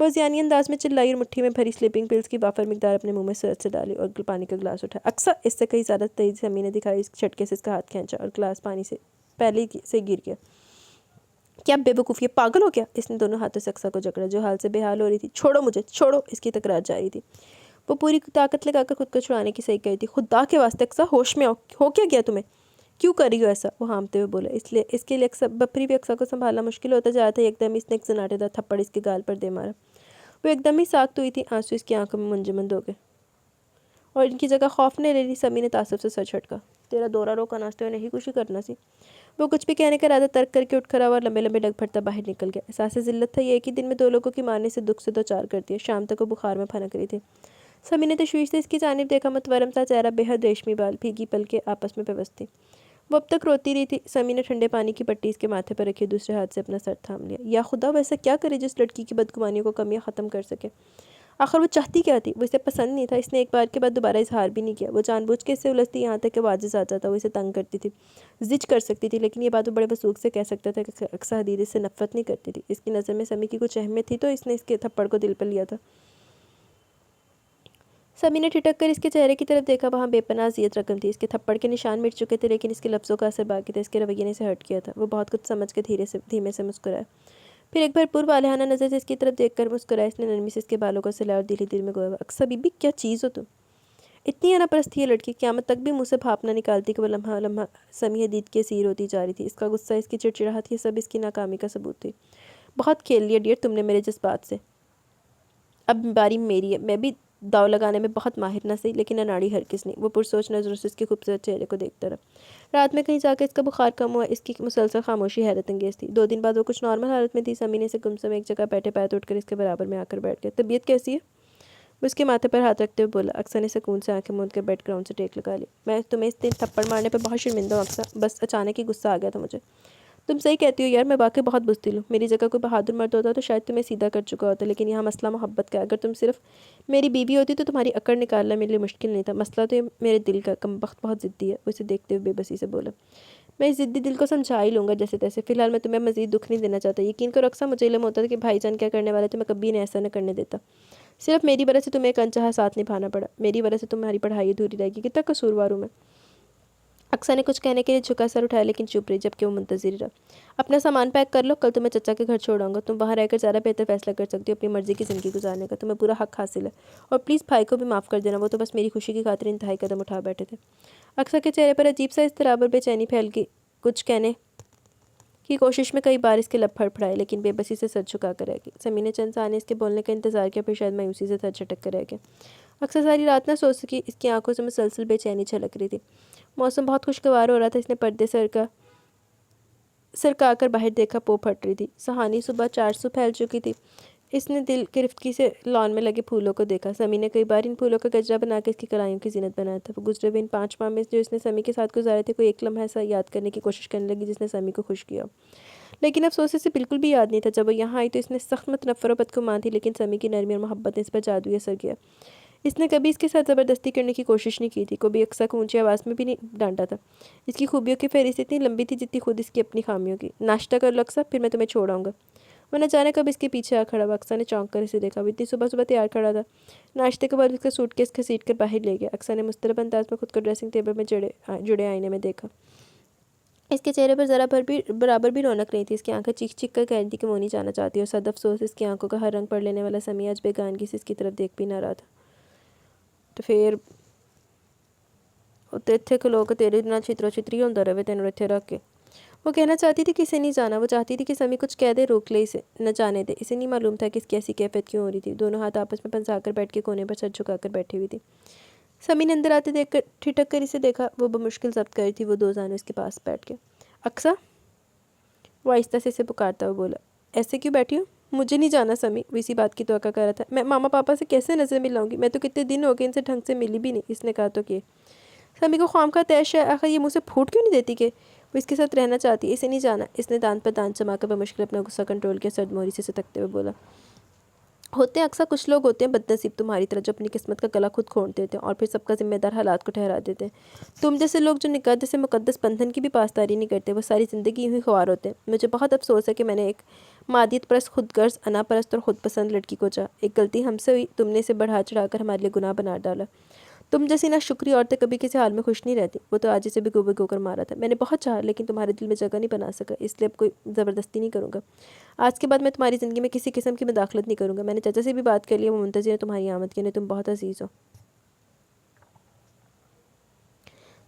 وہ زیانی انداز میں چلائی اور مٹھی میں بھری سلیپنگ پلز کی وافر مقدار اپنے منہ میں سرعت سے ڈالی اور پانی کا گلاس اٹھایا. اقصیٰ. اس سے کہیں زیادہ تیزی سے سمی نے دکھائی. اس جھٹکے سے اس کا ہاتھ کھینچا اور گلاس پانی سے پہلے سے گر گیا. کیا بے وقوف، یہ پاگل ہو گیا؟ اس نے دونوں ہاتھوں سے اقصیٰ کو جکڑا جو حال سے بے حال ہو رہی تھی. چھوڑو مجھے، چھوڑو. اس کی تکرار جاری تھی. وہ پوری طاقت لگا کر خود کو چھڑانے کی صحیح کری تھی. خدا کے واسطے اقصیٰ ہوش میں ہو کیا گیا تمہیں؟ کیوں کر رہی ہو ایسا؟ وہ ہامتے ہوئے بولا۔ اس کے لیے بپری بھی اقصیٰ کو سنبھالنا مشکل ہوتا جا رہا تھا۔ ایک دم اس نے ایک سناٹے دار تھپڑ اس کے گال پر دے مارا۔ وہ ایک دم ہی ساکت ہوئی تھی، آنسو اس کی آنکھوں میں منجمد ہو گئے اور ان کی جگہ خوف نے لے لی۔ سمی نے تعصب سے سر جھٹکا۔ تیرا دورہ روکا ناچتے ہوئے نہیں خوشی کرنا سی؟ وہ کچھ بھی کہنے کا ارادہ ترک کر کے اٹھ کھڑا ہوا اور لمبے لمبے ڈگ پھرتا باہر نکل گیا۔ احساس ذلت تھا، یہ ایک ہی دن میں 2 لوگوں کی مارنے سے دکھ سے دوچار کر دیا۔ شام تک وہ بخار میں پھنک رہی تھی۔ سمی نے تشویش سے اس کی جانب دیکھا۔ متورم تھا چہرہ، بے حد ریشمی بال، بھیگی پلکیں آپس میں پیوست تھی۔ وہ اب تک روتی رہی تھی۔ سمی نے ٹھنڈے پانی کی پٹی اس کے ماتھے پر رکھی، دوسرے ہاتھ سے اپنا سر تھام لیا۔ یا خدا، وہ ایسا کیا کرے جس لڑکی کی بدگمانیوں کو کم یا ختم کر سکے؟ آخر وہ چاہتی کیا تھی؟ وہ اسے پسند نہیں تھا۔ اس نے ایک بار کے بعد دوبارہ اظہار بھی نہیں کیا۔ وہ جان بوجھ کے اس سے الجھتی، یہاں تک کہ وہ عاجز آ جاتا۔ وہ اسے تنگ کرتی تھی، زج کر سکتی تھی، لیکن یہ بات وہ بڑے وثوق سے کہہ سکتا تھا کہ اقصیٰ حدید اس سے نفرت نہیں کرتی تھی۔ اس کی نظر میں سمی کی کچھ اہمیت تھی تو اس نے اس کے تھپڑ کو دل پر لیا تھا۔ سمی نے ٹھٹک کر اس کے چہرے کی طرف دیکھا، وہاں بے پناہ اذیت رقم تھی۔ اس کے تھپڑ کے نشان مٹ چکے تھے، لیکن اس کے لفظوں کا اثر باقی تھا۔ اس کے رویے نے اسے ہرٹ کیا تھا۔ وہ بہت کچھ سمجھ کے دھیمے سے مسکرایا، پھر ایک بار والہانہ نظر سے اس کی طرف دیکھ کر مسکرایا۔ اس نے نرمی سے اس کے بالوں کو سلایا اور دل ہی دل میں گویا، اقصیٰ بی بی، کیا چیز ہو تم؟ اتنی انا پرست تھی یہ لڑکی، قیامت تک بھی منہ سے بھاپ نہ نکالتی کہ وہ لمحہ لمحہ سمی حدید کی اسیر ہوتی جا رہی تھی۔ اس کا غصہ، اس کی چڑچڑاہٹ، یہ سب اس کی ناکامی کا ثبوت تھی۔ بہت کھیل لیا ڈیئر تم نے میرے جذبات سے، اب باری میری ہے۔ میں بھی داؤ لگانے میں بہت ماہر نہ صحیح، لیکن اناڑی ہرگز نہیں۔ وہ پرسوچ نظروں سے اس کے خوبصورت چہرے کو دیکھتا رہا۔ رات میں کہیں جا کے اس کا بخار کم ہوا۔ اس کی مسلسل خاموشی حیرت انگیز تھی۔ 2 دن بعد وہ کچھ نارمل حالت میں تھی۔ سمی نے اسے گمسم ایک جگہ بیٹھے پیر اٹھ کر اس کے برابر میں آ کر بیٹھ گیا۔ طبیعت کیسی ہے؟ وہ اس کے ماتھے پر ہاتھ رکھتے ہوئے بولا۔ اقصیٰ نے سکون سے آنکھیں موند کر بیڈ گراؤنڈ سے ٹیک لگا لی۔ میں تمہیں اس دن تھپڑ مارنے پر بہت شرمندہ ہوں اقصیٰ، بس اچانک ہی غصہ آ گیا تھا مجھے۔ تم صحیح کہتی ہو یار، میں واقعی بہت بزدل ہوں۔ میری جگہ کوئی بہادر مرد ہوتا تو شاید تمہیں سیدھا کر چکا ہوتا، لیکن یہاں مسئلہ محبت کا ہے۔ اگر تم صرف میری بیوی ہوتی تو تمہاری اکڑ نکالنا میرے لیے مشکل نہیں تھا۔ مسئلہ تو یہ میرے دل کا، کمبخت بہت ضدی ہے۔ وہ اسے دیکھتے ہوئے بے بسی سے بولا۔ میں اس ضدی دل کو سمجھا ہی لوں گا جیسے تیسے۔ فی الحال میں تمہیں مزید دکھ نہیں دینا چاہتا۔ یقین کرو اقصیٰ، مجھے علم ہوتا تھا کہ بھائی جان کیا کرنے والے تھے، میں کبھی انہیں ایسا نہ کرنے دیتا۔ صرف میری وجہ سے تمہیں ایک انچاہا ساتھ نبھانا پڑا، میری وجہ سے تمہاری پڑھائی ادھوری رہے گی۔ کتنا قصوروار ہوں میں؟ اقصیٰ نے کچھ کہنے کے لیے جھکا سر اٹھایا، لیکن چپ رہی، جبکہ وہ منتظر رہا۔ اپنا سامان پیک کر لو، کل تمہیں چچا کے گھر چھوڑاؤں گا۔ تم وہاں رہ کر زیادہ بہتر فیصلہ کر سکتی ہو اپنی مرضی کی زندگی گزارنے کا۔ تمہیں پورا حق حاصل ہے، اور پلیز بھائی کو بھی معاف کر دینا، وہ تو بس میری خوشی کی خاطر انتہائی قدم اٹھا بیٹھے تھے۔ اقصیٰ کے چہرے پر عجیب سا اضطراب اور بے چینی پھیل گئی۔ کچھ کہنے کی کوشش میں کئی بار اس کے لب پھڑپڑائے، لیکن بے بسی سے سر جھکا کر رہ گئی۔ سمی نے چند ثانیے اس کے بولنے کا انتظار کیا، پھر شاید مایوسی سے سر جھٹک کر رہ گیا۔ اقصیٰ ساری رات نہ سو سکی، اس کی آنکھوں سے مسلسل بے چینی چھلک رہی تھی۔ موسم بہت خوشگوار ہو رہا تھا۔ اس نے پردے سرکا کر باہر دیکھا، پو پھٹ رہی تھی۔ سہانی صبح 400 پھیل چکی تھی۔ اس نے دل گرفتگی سے لان میں لگے پھولوں کو دیکھا۔ سمی نے کئی بار ان پھولوں کا گجرا بنا کے اس کی کلائیوں کی زینت بنایا تھا۔ وہ گزرے ہوئے ان 5 ماہ میں جو اس نے سمی کے ساتھ گزارے تھے، کوئی ایک لمحہ ایسا یاد کرنے کی کوشش کرنے لگی جس نے سمی کو خوش کیا، لیکن افسوس سے بالکل بھی یاد نہیں تھا۔ جب وہ یہاں آئی تو اس نے سخت متنفر و بدگمان تھی، لیکن سمی کی نرمی اور محبت نے اس پر جادوئی اثر کیا۔ اس نے کبھی اس کے ساتھ زبردستی کرنے کی کوشش نہیں کی تھی، کبھی اقصیٰ کو اونچی آواز میں بھی نہیں ڈانٹا تھا۔ اس کی خوبیوں کی فہرست اتنی لمبی تھی جتنی خود اس کی اپنی خامیوں کی۔ ناشتہ کر لو اقصیٰ، پھر میں تمہیں چھوڑ آؤں گا۔ وہ نہ جانے کب اس کے پیچھے آ کھڑا ہوا۔ اقصیٰ نے چونک کر اسے دیکھا، وہ اتنی صبح صبح تیار کھڑا تھا۔ ناشتے کے بعد اس کا سوٹ کیس گھسیٹ کر باہر لے گیا۔ اقصیٰ نے مضطرب انداز میں خود کو ڈریسنگ ٹیبل میں جڑے آئینے میں دیکھا۔ اس کے چہرے پر ذرا برابر بھی رونق نہیں تھی۔ اس کی آنکھیں چیخ چیخ کر کہہ رہی تھی کہ وہ نہیں جانا چاہتی، اور صد افسوس اس کی آنکھوں کا ہر رنگ پڑھ لینے والا سمی آج بیگانگی سے اس کی طرف دیکھ بھی نہ رہا تھا۔ تو پھر اتنے کھلو کے تیرے نہ چھترو چھتری ہوتا رہے تینوں اتنے رکھ کے۔ وہ کہنا چاہتی تھی کہ اسے نہیں جانا۔ وہ چاہتی تھی کہ سمی کچھ کہہ دے، روک لے، اسے نہ جانے دے۔ اسے نہیں معلوم تھا کہ اس کی ایسی کیفیت کیوں ہو رہی تھی۔ دونوں ہاتھ آپس میں پنسا کر بیٹھ کے کونے پر سر جھکا کر بیٹھی ہوئی تھی۔ سمی نے اندر آتے دیکھ کر ٹھٹک کر اسے دیکھا۔ وہ بمشکل ضبط کر رہی تھی۔ وہ 2 زانوں اس کے پاس بیٹھ کے۔ اقصیٰ، وہ آہستہ سے اسے پکارتا ہوا بولا۔ ایسے کیوں بیٹھی ہوں؟ مجھے نہیں جانا سمی، وہ اسی بات کی توقع کر رہا تھا۔ میں ماما پاپا سے کیسے نظر ملاؤں گی؟ میں تو کتنے دن ہو گئے ان سے ڈھنگ سے ملی بھی نہیں۔ اس نے کہا تو کہ سمی کو خواہ تیش ہے، آخر یہ منہ سے پھوٹ کیوں نہیں دیتی کہ وہ اس کے ساتھ رہنا چاہتی ہے، اسے نہیں جانا۔ اس نے دانت پر دانت جما کر بمشکل اپنا غصہ کنٹرول کیا، سرد موری سے سٹکتے ہوئے بولا۔ ہوتے ہیں اکثر کچھ لوگ ہوتے ہیں بد نصیب تمہاری طرح، جو اپنی قسمت کا گلا خود کھوڑ دیتے ہیں اور پھر سب کا ذمہ دار حالات کو ٹھہرا دیتے ہیں۔ تم جیسے لوگ جو نکاح جیسے مقدس بندھن کی بھی پاسداری نہیں کرتے، وہ ساری زندگی یوں ہی خوار ہوتے ہیں۔ مجھے بہت افسوس ہے کہ میں نے ایک مادیت پرست، خود غرض، انا پرست اور خود پسند لڑکی کو چاہا۔ ایک غلطی ہم سے ہوئی، تم نے اسے بڑھا چڑھا کر ہمارے لیے گناہ بنا ڈالا۔ تم جیسی نہ شکری عورتیں کبھی کسی حال میں خوش نہیں رہتی۔ وہ تو آج اسے بھگو کر مارا تھا۔ میں نے بہت چاہا، لیکن تمہارے دل میں جگہ نہیں بنا سکا، اس لیے اب کوئی زبردستی نہیں کروں گا۔ آج کے بعد میں تمہاری زندگی میں کسی قسم کی مداخلت نہیں کروں گا۔ میں نے چچا سے بھی بات کر لی ہے، وہ منتظر ہے تمہاری آمد کے لیے، تم بہت عزیز ہو۔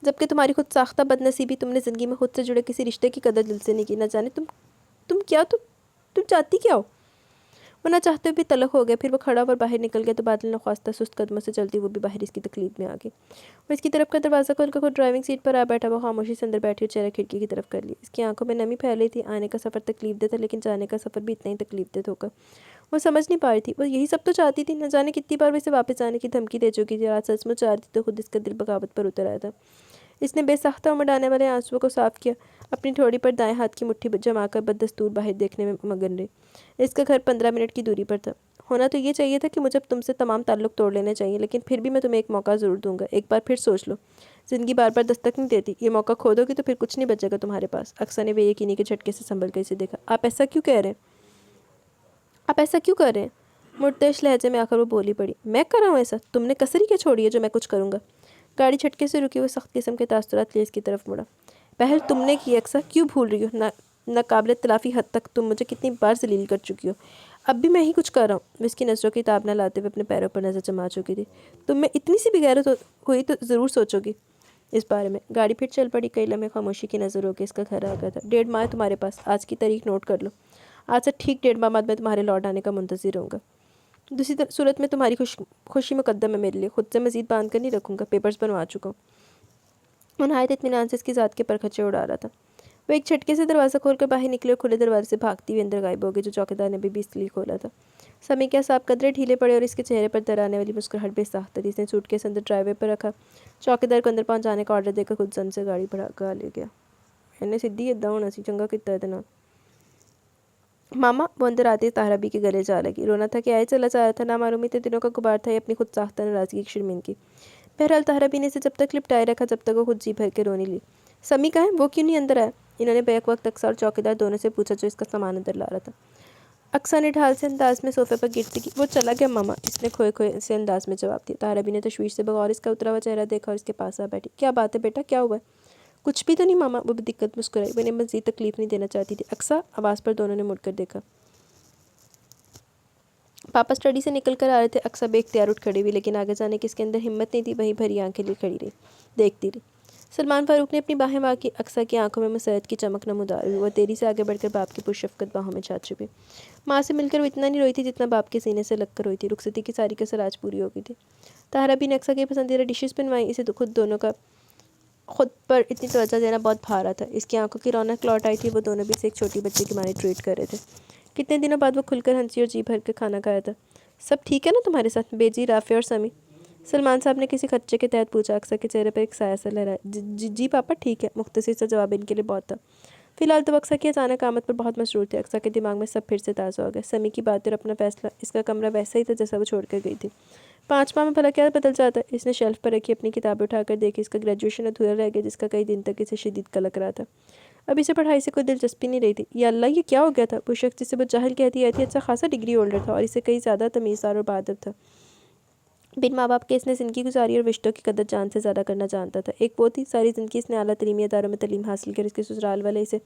جبکہ تمہاری خود ساختہ بد نصیبی تم نے زندگی میں خود سے جڑے کسی رشتے کی قدر دل سے نہیں کی. نہ جانے تم چاہتی کیا ہو. وہ نہ چاہتے ہوئے بھی تلخ ہو گیا. پھر وہ کھڑا اور باہر نکل گیا تو بادل نخواستہ سست قدموں سے چلتی وہ بھی باہر اس کی تکلیف میں آ گئی. وہ اس کی طرف کا دروازہ کھول کر خود ڈرائیونگ سیٹ پر آ بیٹھا. وہ خاموشی سے اندر بیٹھی اور چہرہ کھڑکی کی طرف کر لی. اس کی آنکھوں میں نمی پھیل رہی تھی. آنے کا سفر تکلیف دہ تھا لیکن جانے کا سفر بھی اتنا ہی تکلیف دہ ہوگا. وہ سمجھ نہیں پا رہی تھی. وہ یہی سب تو چاہتی تھی. نہ جانے کتنی بار وہ اسے واپس آنے کی دھمکی دے چکی تھی. آج سچ مچ چاہ رہی تھی تو خود اس کا دل بغاوت پر اتر آیا تھا. اس نے بے ساختہ امڑ آنے والے آنسوؤں کو صاف کیا. اپنی ٹھوڑی پر دائیں ہاتھ کی مٹھی جما کر بددستور باہر دیکھنے میں مگن رہی. اس کا گھر 15 منٹ کی دوری پر تھا. ہونا تو یہ چاہیے تھا کہ مجھے تم سے تمام تعلق توڑ لینے چاہیے لیکن پھر بھی میں تمہیں ایک موقع ضرور دوں گا. ایک بار پھر سوچ لو. زندگی بار بار دستک نہیں دیتی. یہ موقع کھو دو گی تو پھر کچھ نہیں بچے گا تمہارے پاس. اقصیٰ نے بے یقینی کے جھٹکے سے سنبھل کر اسے دیکھا. آپ ایسا کیوں کر رہے ہیں؟ مرتعش لہجے میں آخر وہ بولی پڑی. میں کر رہا ہوں ایسا؟ تم نے کسر ہی کیا چھوڑی ہے جو میں کچھ کروں گا؟ گاڑی جھٹکے سے رکی. وہ سخت قسم کے تاثرات لیے اس کی طرف مڑا. پہل تم نے کی اقصیٰ. کیوں بھول رہی ہو؟ ناقابل تلافی حد تک تم مجھے کتنی بار ذلیل کر چکی ہو. اب بھی میں ہی کچھ کر رہا ہوں. وہ اس کی نظروں کی تاب نہ لاتے ہوئے اپنے پیروں پر نظر جما چکی تھی. تم میں اتنی سی بھی غیرت ہوئی تو ضرور سوچو گی اس بارے میں. گاڑی پھر چل پڑی. کئی لمحے خاموشی کی نظر ہو کے اس کا گھر آ گیا تھا. 1.5 ماہ ہے تمہارے پاس. آج کی تاریخ نوٹ کر لو. آج سے ٹھیک 1.5 ماہ بعد میں تمہارے لوٹ آنے کا منتظر رہوں گا. دوسری صورت میں تمہاری خوشی مقدم ہے میرے لیے. خود سے مزید باندھ کر نہیں رکھوں گا. پیپرز بنوا چکا ہوں. وہ نہایت اطمینان سے اس کی ذات کے پرکھچے اڑا رہا تھا. وہ ایک جھٹکے سے دروازہ کھول کر باہر نکلے اور کھلے دروازے سے بھاگتی ہوئی اندر غائب ہو گئی جو چوکیدار نے بھی اس لیے کھولا تھا. سمیع کے اعصاب قدرے ڈھیلے پڑے اور اس کے چہرے پر درانے والی مسکراہٹ بے ساختہ تھی. اس نے سوٹ کیس اندر ڈرائیو وے پر رکھا. چوکیدار کو اندر پہنچانے کا آرڈر دے کر خود زن سے گاڑی بھگا لے گیا. انہیں سدھی ادا ہونا سی. چنگا کتا اتنا. ماما. وہ اندر آتے طاہرہ بی کے گلے جا لگی. رونا تھا کہ آئے چلا جا رہا تھا. نامعلومی تھے دنوں کا غبار تھا. یہ اپنی خود ساختہ ناراضگی کی شرمندگی. بہرحال طاہرہ بی نے اسے جب تک لپٹائے رکھا جب تک وہ خود جی بھر کے رونی لی. سمیع کہاں ہے؟ وہ کیوں نہیں اندر آیا؟ انہوں نے بیک وقت اقصیٰ اور چوکیدار دونوں سے پوچھا جو اس کا سامان اندر لا رہا تھا. اقصیٰ نے ڈھال سے انداز میں صوفے پر گرتی کی. وہ چلا گیا ماما. اس نے کھوئے سے انداز میں جواب دیا. طاہرہ بی نے تشویش سے بغور اس کا اترا ہوا چہرہ دیکھا اور اس کے پاس آ بیٹھی. کیا بات ہے بیٹا؟ کیا ہوا ہے؟ کچھ بھی تو نہیں ماما. وہ بدقت مسکرائی. وہ انہیں مزید تکلیف نہیں دینا چاہتی تھی. اقصیٰ. آواز پر دونوں نے مڑ کر دیکھا. پاپا اسٹڈی سے نکل کر آ رہے تھے. اقصیٰ بے اختیار اٹھ کھڑی ہوئی لیکن آگے جانے کی اس کے اندر ہمت نہیں تھی. وہیں بھری آنکھیں لیے کھڑی رہی. دیکھتی رہی. سلمان فاروق نے اپنی باہیں وا کی. اقصیٰ کی آنکھوں میں مسرت کی چمک نمودار ہوئی. وہ تیزی سے آگے بڑھ کر باپ کی پرشفقت باہوں میں جا چھپی. ماں سے مل کر وہ اتنا نہیں روئی تھی جتنا باپ کے سینے سے لگ کر روئی تھی. رخصتی کی ساری کسر آج پوری ہو گئی تھی. طاہرہ بی نے اقصیٰ کی پسندیدہ ڈشز بنوائی. اسے خود پر اتنی توجہ دینا بہت بھارا تھا. اس کی آنکھوں کی رونق لوٹ آئی تھی. وہ دونوں بھی اسے ایک چھوٹی بچی کی معنی ٹریٹ کر رہے تھے. کتنے دنوں بعد وہ کھل کر ہنسی اور جی بھر کے کھانا کھایا تھا. سب ٹھیک ہے نا تمہارے ساتھ؟ بیجی، رافع اور سمیع. سلمان صاحب نے کسی خدشے کے تحت پوچھا. اقصیٰ کے چہرے پر ایک سایہ سا لہرایا. جی پاپا ٹھیک ہے. مختصر سا جواب ان کے لیے بہت تھا. فی الحال تو اقصیٰ کی اچانک آمد پر بہت مسرور تھے. اقصیٰ کے دماغ میں سب پھر سے تازہ ہو گیا. سمیع کی باتیں اور اپنا فیصلہ. اس کا کمرہ ویسا ہی تھا جیسا وہ چھوڑ کر گئی تھی. 5 ماہ میں بھلا کیا بدل جاتا ہے؟ اس نے شیلف پر رکھی اپنی کتابیں اٹھا کر دیکھی. اس کا گریجویشن ادھورا رہ گیا جس کا کئی دن تک اسے شدید قلق رہا تھا. اب اسے پڑھائی سے کوئی دلچسپی نہیں رہی تھی. یا اللہ یہ کیا ہو گیا تھا؟ وہ شخص جسے وہ جاہل کہتی آئی تھی اچھا خاصا ڈگری ہولڈر تھا اور اسے کئی زیادہ تمیزدار اور بہادر تھا. بن ماں باپ کے اس نے زندگی گزاری اور رشتوں کی قدر جان سے زیادہ کرنا جانتا تھا. ایک وہ تھی ساری زندگی اس نے اعلیٰ تعلیمی اداروں میں تعلیم حاصل کر. اس کے سسرال والے اسے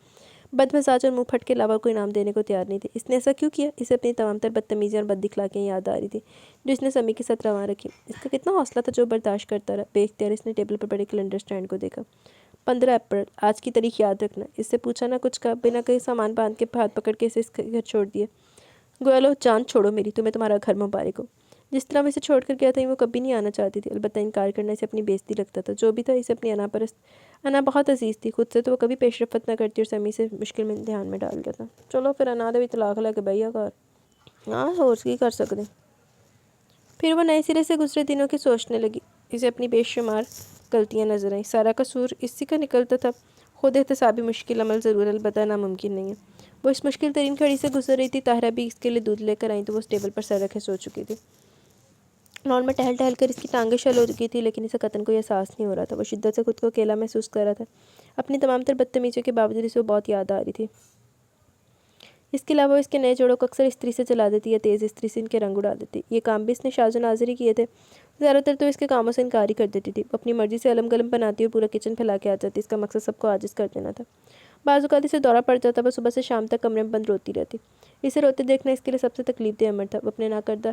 بد مزاج اور منہ پھٹ کے علاوہ کوئی انعام دینے کو تیار نہیں تھے. اس نے ایسا کیوں کیا؟ اسے اپنی تمام تر بدتمیزیاں اور بد اخلاقیاں یاد آ رہی تھی جو اس نے سمیع کے ساتھ رواں رکھی. اس کا کتنا حوصلہ تھا جو برداشت کرتا رہا. بے اختیار اس نے ٹیبل پر پڑے کیلنڈر اسٹینڈ کو دیکھا. 15 اپریل. آج کی تاریخ یاد رکھنا. اس سے پوچھا نہ کچھ کہا. بنا کہیں سامان باندھ کے ہاتھ پکڑ کے اسے اس کا گھر چھوڑ دیا. گویا لو جان چھوڑو میری. تمہیں تمہارا گھر مبارک ہو. جس طرح وہ اسے چھوڑ کر گیا تھا وہ کبھی نہیں آنا چاہتی تھی. البتہ انکار کرنا اسے اپنی بےزتی لگتا تھا. جو بھی تھا اسے اپنی انا بہت عزیز تھی. خود سے تو وہ کبھی پیش رفت نہ کرتی اور سمیع سے مشکل میں دھیان میں ڈال گیا تھا. چلو پھر انا دے بھی طلاق لے کے بھیا گھر. ہاں اور کی کر سکتے. پھر وہ نئے سرے سے گزرے دنوں کی سوچنے لگی. اسے اپنی بے شمار غلطیاں نظر آئیں. سارا قصور اسی کا نکلتا تھا. خود احتسابی مشکل عمل ضرور البتہ ناممکن نہیں ہے. وہ اس مشکل ترین گھڑی سے گزر رہی تھی. طاہرہ بھی اس کے لیے دودھ لے کر آئیں تو وہ اس ٹیبل پر سر رکھے سو چکی تھی. لان میں ٹہل ٹہل کر اس کی ٹانگیں شل ہو چکی تھی لیکن اسے قطعاً کوئی احساس نہیں ہو رہا تھا. وہ شدت سے خود کو اکیلا محسوس کر رہا تھا. اپنی تمام تر بدتمیزیوں کے باوجود اسے وہ بہت یاد آ رہی تھی. اس کے علاوہ اس کے نئے جوڑوں کو اکثر استری سے چلا دیتی یا تیز استری سے ان کے رنگ اڑا دیتی. یہ کام بھی اس نے شاذ و نادر ہی کیے تھے. زیادہ تر تو اس کے کاموں سے انکار ہی کر دیتی تھی. اپنی مرضی سے علم گلم بناتی اور پورا کچن پھیلا کے آ جاتی. اس کا مقصد سب کو عاجز کر دینا تھا. بعض اوقات اسے دورہ پڑ جاتا. وہ صبح سے شام تک کمرے میں بند روتی رہتی. اسے روتے دیکھنا اس کے لیے سب سے تکلیف دہ امر تھا. وہ اپنے ناکردہ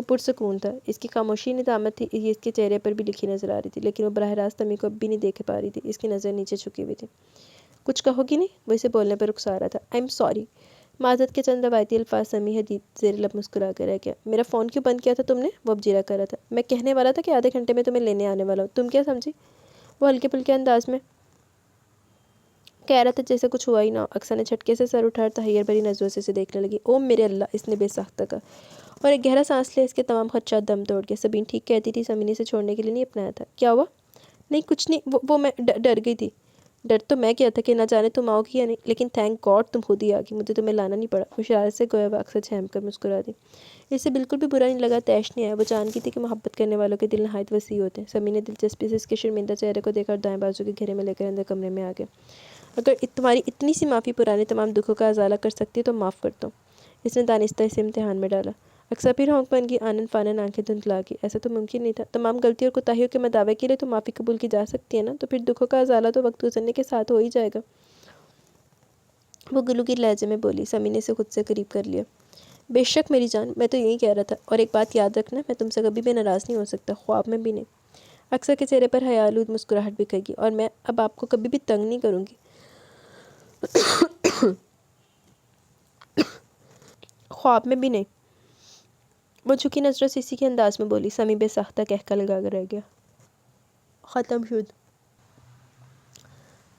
وہ پرسکون تھا۔ اس کی خاموشی ندامت تھی، یہ اس کے چہرے پر بھی لکھی نظر آ رہی تھی، لیکن وہ براہ راست امی کو اب بھی نہیں دیکھ پا رہی تھی۔ اس کی نظر نیچے جھکی ہوئی تھی۔ کچھ کہو گی نہیں؟ وہ اسے بولنے پر رخصا رہا تھا۔ I am sorry. معذرت کے چند روایتی الفاظ سمیع حدید زیر لب مسکرا کر رہ گیا۔ میرا فون کیوں بند کیا تھا تم نے؟ وہ اب جیرا کر رہا تھا۔ میں کہنے والا تھا کہ آدھے گھنٹے میں تمہیں لینے آنے والا ہوں، تم کیا سمجھی؟ وہ ہلکے پھلکے انداز میں کہہ رہا تھا جیسے کچھ ہوا ہی نہ ہو۔ اکثر نے جھٹکے سے سر اٹھا تحیر بھری نظروں سے اسے دیکھنے لگی۔ او میرے اللہ، اس نے بے ساختہ کہا اور ایک گہرا سانس لے اس کے تمام خدشات دم توڑ گئے۔ سبین ٹھیک کہتی تھی، سمی نے اسے چھوڑنے کے لیے نہیں اپنایا تھا۔ کیا ہوا؟ نہیں کچھ نہیں، وہ میں ڈر گئی تھی۔ ڈر تو میں کیا تھا کہ نہ جانے تم آؤ گی یا نہیں، لیکن تھینک گاڈ تم خود ہی آ گئی، مجھے تمہیں لانا نہیں پڑا۔ وہ شرارت سے گویا واقع سے جھیم کر مسکرا دی۔ اسے بالکل بھی برا نہیں لگا، تیش نہیں آیا۔ وہ جانتی تھی کہ محبت کرنے والوں کے دل نہایت وسیع ہوتے ہیں۔ سمی نے دلچسپی سے اس کے شرمندہ چہرے کو دیکھا اور دائیں بازو کے گھیرے میں لے کر اندر کمرے میں آ گیا۔ اگر تمہاری اتنی سی معافی پرانے تمام دکھوں کا ازالہ کر سکتی تو معاف کرتا ہوں۔ اس نے دانستہ اسے امتحان میں ڈالا۔ اکثر پھر ہونک بن گئی، آنن فانن آنکھیں دھندلا گئی۔ ایسا تو ممکن نہیں تھا۔ تمام غلطی اور کوتاہیوں کے مداوع کے لیے تو معافی قبول کی جا سکتی ہے نا، تو پھر دکھوں کا ازالہ تو وقت گزرنے کے ساتھ ہو ہی جائے گا۔ وہ گلوگیر لہجے میں بولی۔ سمی نے اسے خود سے قریب کر لیا۔ بے شک میری جان، میں تو یہی کہہ رہا تھا، اور ایک بات یاد رکھنا، میں تم سے کبھی بھی ناراض نہیں ہو سکتا، خواب میں بھی نہیں۔ اکثر کے چہرے پر حیا آلود مسکراہٹ بکھر گئی۔ اور میں اب آپ کو کبھی بھی تنگ نہیں کروں گی۔ خواب میں بھی نہیں۔ وہ جھکی نظروں سے اسی کے انداز میں بولی۔ سمی بے ساختہ کہکا لگا کر رہ گیا۔ ختم شد۔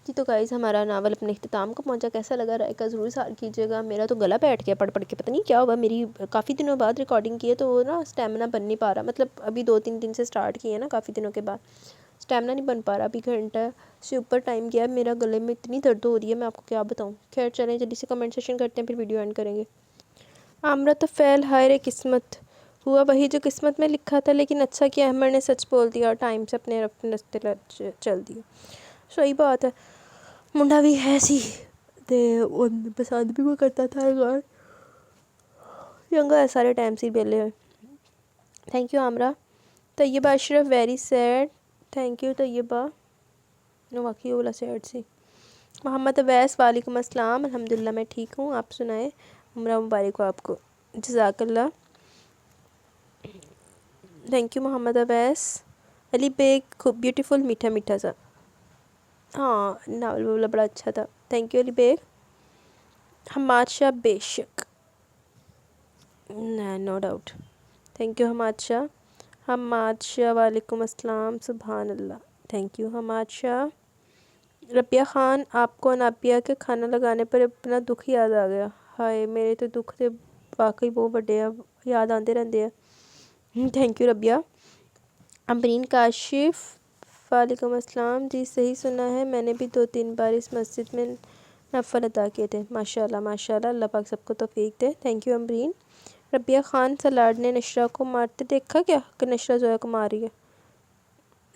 جی تو گائز، ہمارا ناول اپنے اختتام کو پہنچا۔ کیسا لگا رائے کا ضرور اظہار کیجیے گا۔ میرا تو گلا بیٹھ گیا پڑھ کے، پتہ نہیں کیا ہوا، میری کافی دنوں بعد ریکارڈنگ کی ہے تو وہ نا اسٹیمنا بن نہیں پا رہا، مطلب ابھی 2-3 دن سے سٹارٹ کی ہے نا، کافی دنوں کے بعد اسٹیمنا نہیں بن پا رہا۔ ابھی گھنٹہ سے اوپر ٹائم گیا، میرا گلے میں اتنی درد ہو رہی ہے، میں آپ کو کیا بتاؤں۔ خیر چلیں جلدی سے کمنٹ سیشن کرتے ہیں، پھر ویڈیو اینڈ کریں گے۔ عامرہ تو فیل، ہائے رے قسمت، ہوا وہی جو قسمت میں لکھا تھا، لیکن اچھا کہ احمد نے سچ بول دیا اور ٹائم سے اپنے رستے چل دیا۔ صحیح بات ہے، منڈا بھی ہے سی تے پسند بھی وہ کرتا تھا غار ینگا ہے، سارے ٹائم سے بیلے ہوئے۔ Thank you Amira. Tayyaba Ashraf very sad, thank you Tayyaba, واقعی اولا سیڈ سی۔ محمد اویس وعلیکم السلام، الحمدللہ میں ٹھیک ہوں، آپ سنائیں؟ عمرہ مبارک ہو آپ کو، جزاک اللہ۔ Thank you Muhammad Owais. علی بیگ خوب بیوٹیفل، میٹھا میٹھا سا، ہاں ناول والا بڑا اچھا تھا، تھینک یو علی بیگ۔ حماد شاہ بے شک، no doubt, thank you Hammad Shah. Hammad Shah وعلیکم السلام، سبحان اللہ، تھینک یو حماد شاہ۔ ربیہ خان، آپ کو انابیہ کے کھانا لگانے پر اپنا دکھ یاد آ گیا؟ ہائے میرے تو دکھ تھے واقعی بہت بڑے ہیں، یاد آتے رہتے ہیں۔ تھینک یو ربیہ۔ امبرین کاشف، وعلیکم السلام، جی صحیح سنا ہے، میں نے بھی 2-3 بار اس مسجد میں نفل ادا کیے تھے، ماشاءاللہ ماشاءاللہ، اللہ پاک سب کو توفیق دے۔ Thank you Ambreen. ربیہ خان، سلاڈ نے نشرہ کو مارتے دیکھا کیا کہ نشرہ زویا کو مار رہی ہے؟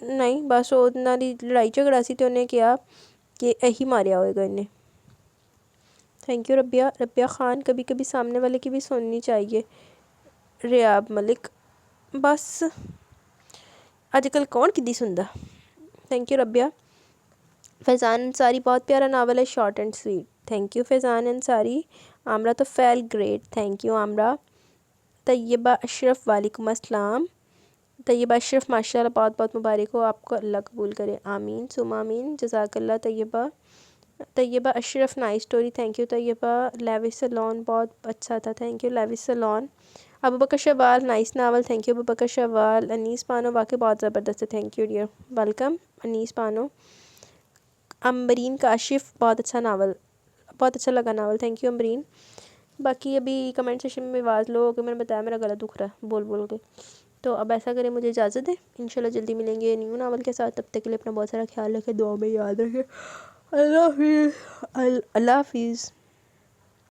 نہیں، بس وہ لڑائی جھگڑا سی تو انہیں کیا کہ یہی ماریا ہوئے گا انہیں۔ تھینک یو ربیہ۔ ربیہ خان، کبھی کبھی سامنے والے کی بھی سننی چاہیے۔ ریاب ملک، بس آج کل کون کدی سندا۔ Thank you Rabia. فیضان انصاری، بہت پیارا ناول ہے، short and sweet, thank you Faizan Ansari. Amira تو feel great, thank you Amira. Tayyaba Ashraf, وعلیکم السلام۔ طیبہ اشرف، ماشاءاللہ بہت بہت مبارک ہو آپ کو، اللہ قبول کرے، آمین ثم آمین، جزاک اللہ Tayyaba. Tayyaba Ashraf, nice story, thank you Tayyaba. Lavish Salon, بہت اچھا تھا، thank you Lavish Salon. Abubakar Shawal, nice novel, thank you Abubakar Shawal. Anees Pano, واقعی بہت زبردست ہے، thank you dear, welcome Anees Pano. Ambreen Kashif, بہت اچھا ناول، بہت اچھا لگا ناول، تھینک یو امبرین۔ باقی ابھی کمنٹ سیشن میں آواز لو کہ میں نے بتایا میرا گلا دکھ رہا ہے بول کے، تو اب ایسا کریں مجھے اجازت دیں، انشاءاللہ جلدی ملیں گے نیو ناول کے ساتھ، تب تک کے لیے اپنا بہت سارا خیال رکھیں، دعا میں یاد رکھیں، اللہ حافظ، اللہ حافظ۔